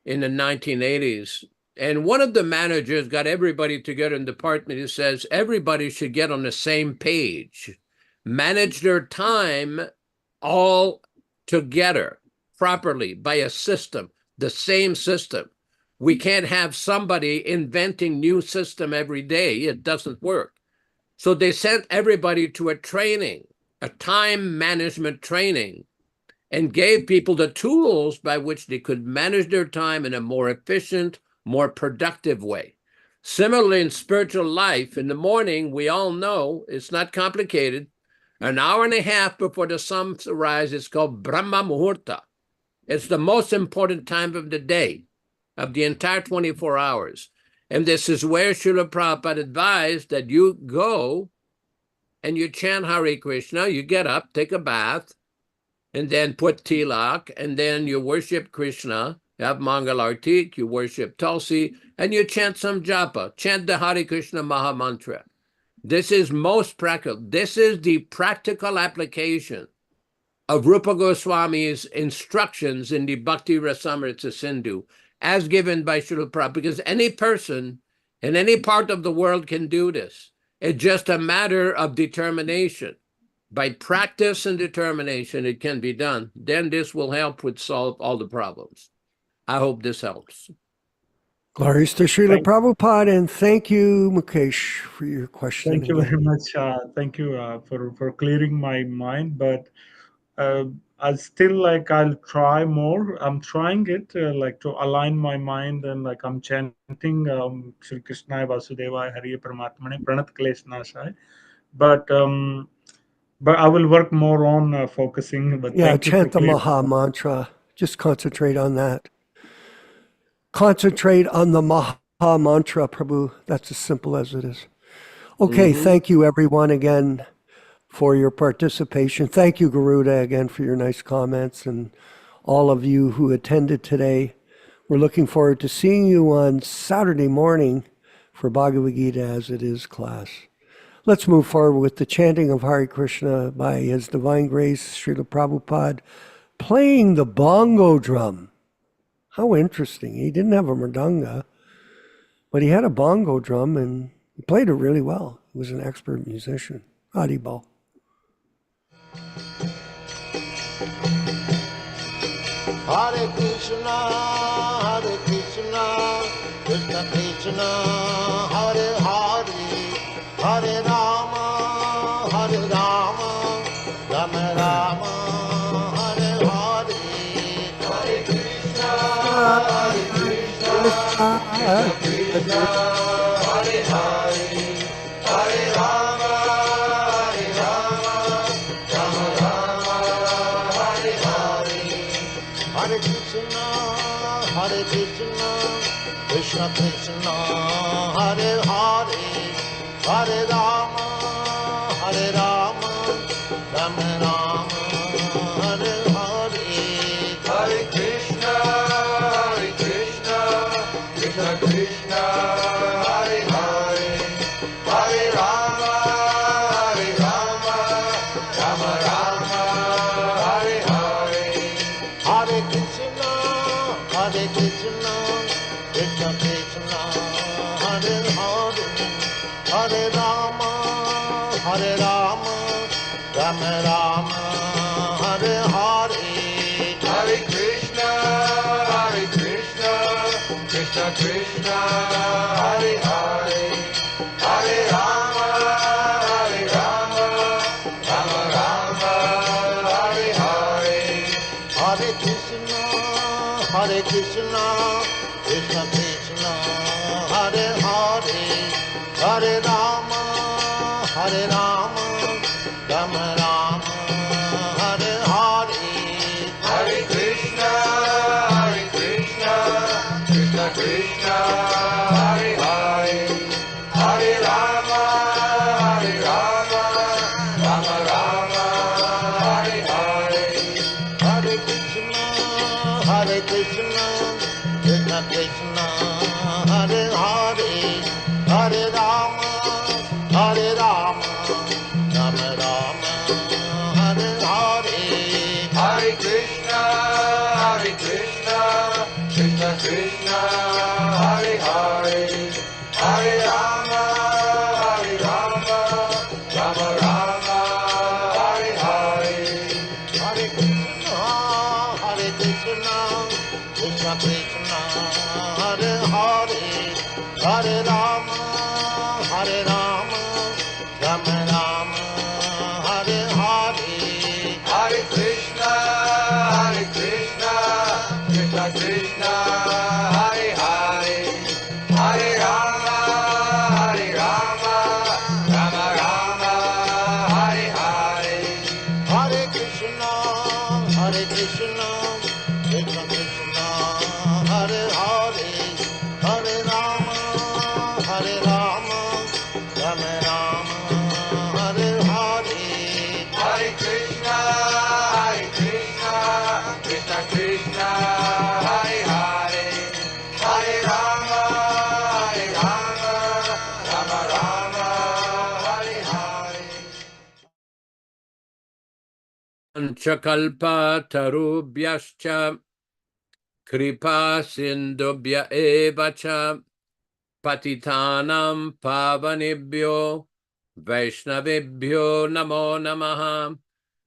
in the 1980s, and one of the managers got everybody together in the department. He says, everybody should get on the same page, manage their time all together properly by a system, the same system. We can't have somebody inventing new system every day. It doesn't work. So they sent everybody to a training, a time management training, and gave people the tools by which they could manage their time in a more efficient, more productive way. Similarly, in spiritual life, in the morning, we all know it's not complicated. An hour and a half before the sun rises, it's called Brahma Muhurta. It's the most important time of the day, of the entire 24 hours. And this is where Srila Prabhupada advised that you go and you chant Hare Krishna, you get up, take a bath, and then put tilak, and then you worship Krishna, you have Mangal Artik, you worship Tulsi, and you chant some japa, chant the Hare Krishna Maha Mantra. This is most practical. This is the practical application of Rupa Goswami's instructions in the Bhakti Rasamrita Sindhu, as given by Srila Prabhupada, because any person in any part of the world can do this. It's just a matter of determination. By practice and determination, it can be done. Then this will help with solve all the problems. I hope this helps. Glories to Srila Prabhupada, and thank you, Mukesh, for your question. Thank you again. very much. Thank you for clearing my mind. But I still like I'll try more. I'm trying it like to align my mind, and like I'm chanting Shri Krishna Vasudevaya Hare Paramatmane Pranat Klesh Nashai. But I will work more on focusing. But Yeah, thank you for chant the clearing. Maha Mantra. Just concentrate on that. Concentrate on the Maha Mantra, Prabhu. That's as simple as it is. Okay, thank you everyone again for your participation. Thank you, Garuda, again for your nice comments, and all of you who attended today. We're looking forward to seeing you on Saturday morning for Bhagavad Gita as it is class. Let's move forward with the chanting of Hare Krishna by His Divine Grace, Srila Prabhupada, playing the bongo drum. How interesting. He didn't have a mridanga, but he had a bongo drum and he played it really well. He was an expert musician. Haribol. Hare Krishna, Krishna Krishna, Hare Hare, Hare Rama, Rama Rama, Hare Hare, Hare Krishna, Krishna Krishna, Hare Hare, Hare Rama, Rama Rama, Hare Hare. Hare Krishna, Krishna Krishna, Hare Hare, Hare Rama, Rama Rama, Hare Hare. Hare Krishna, Krishna Krishna, Hare Hare, Hare Rama, Rama Rama, Hare Hare. Hare Krishna, Krishna Krishna, Hare Hare, Hare Rama, Rama Rama, Hare Hare. Hare Krishna, Krishna Krishna, Hare Hare, Hare Rama, Rama Rama, Hare Hare. Hare Krishna, Krishna Krishna, Hare Hare, Hare Rama, Rama Rama, Hare Hare. Hare Krishna, Krishna Krishna, Hare Hare, Hare Rama, Rama Rama, Hare Hare. Hare Krishna, Krishna Krishna, Hare Hare, Hare Rama, Rama Rama, Hare Hare. Hare Krishna, Krishna Krishna, Hare Hare, Hare Rama, Rama Rama, Hare Hare. Hare Krishna, Krishna Krishna, Hare Hare, Hare Rama, Rama Rama, Hare Hare. Hare Krishna, Krishna Krishna, Hare Hare, Hare Rama, Rama Rama, Hare Hare. Hare Krishna, Krishna Krishna, Hare Hare, Hare Rama, Rama Rama, Hare Hare. Hare Krishna, Krishna Krishna, Hare Hare, Hare Rama, Rama Rama, Hare Hare. Chakalpa tarubhyascha kripa sindubhya evacha patitanam pavanebhyo vaishnavebhyo namo namaha.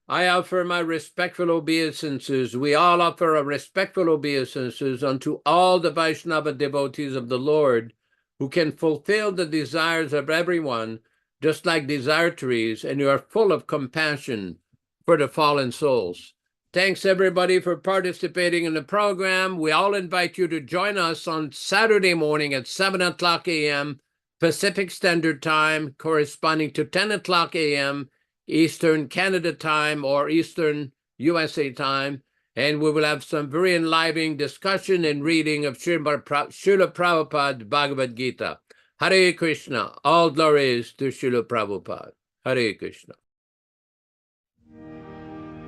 I offer my respectful obeisances. We all offer our respectful obeisances unto all the Vaishnava devotees of the Lord who can fulfill the desires of everyone, just like desire trees, and who are full of compassion for the fallen souls. Thanks, everybody, for participating in the program. We all invite you to join us on Saturday morning at 7 o'clock a.m. Pacific Standard Time, corresponding to 10 o'clock a.m. Eastern Canada time or Eastern USA time. And we will have some very enlivening discussion and reading of Srila Prabhupada Bhagavad Gita. Hare Krishna. All glories to Srila Prabhupada. Hare Krishna.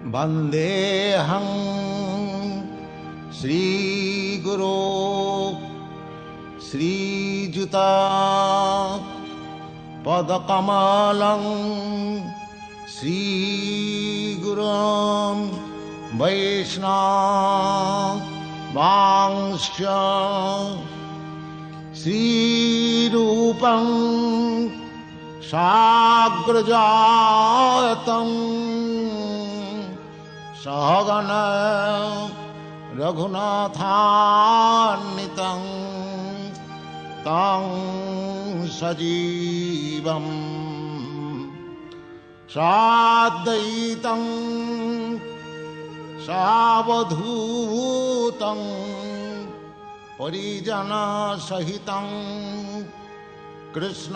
Vandeham श्रीगुरो श्रीयुता पदकमलं श्रीगुरुं वैष्णवांश्च श्रीरूपं साग्रजातं सहगण रघुनाथान्वितं तं सजीवं साद्वैतं सावधूतं परिजनसहितं कृष्ण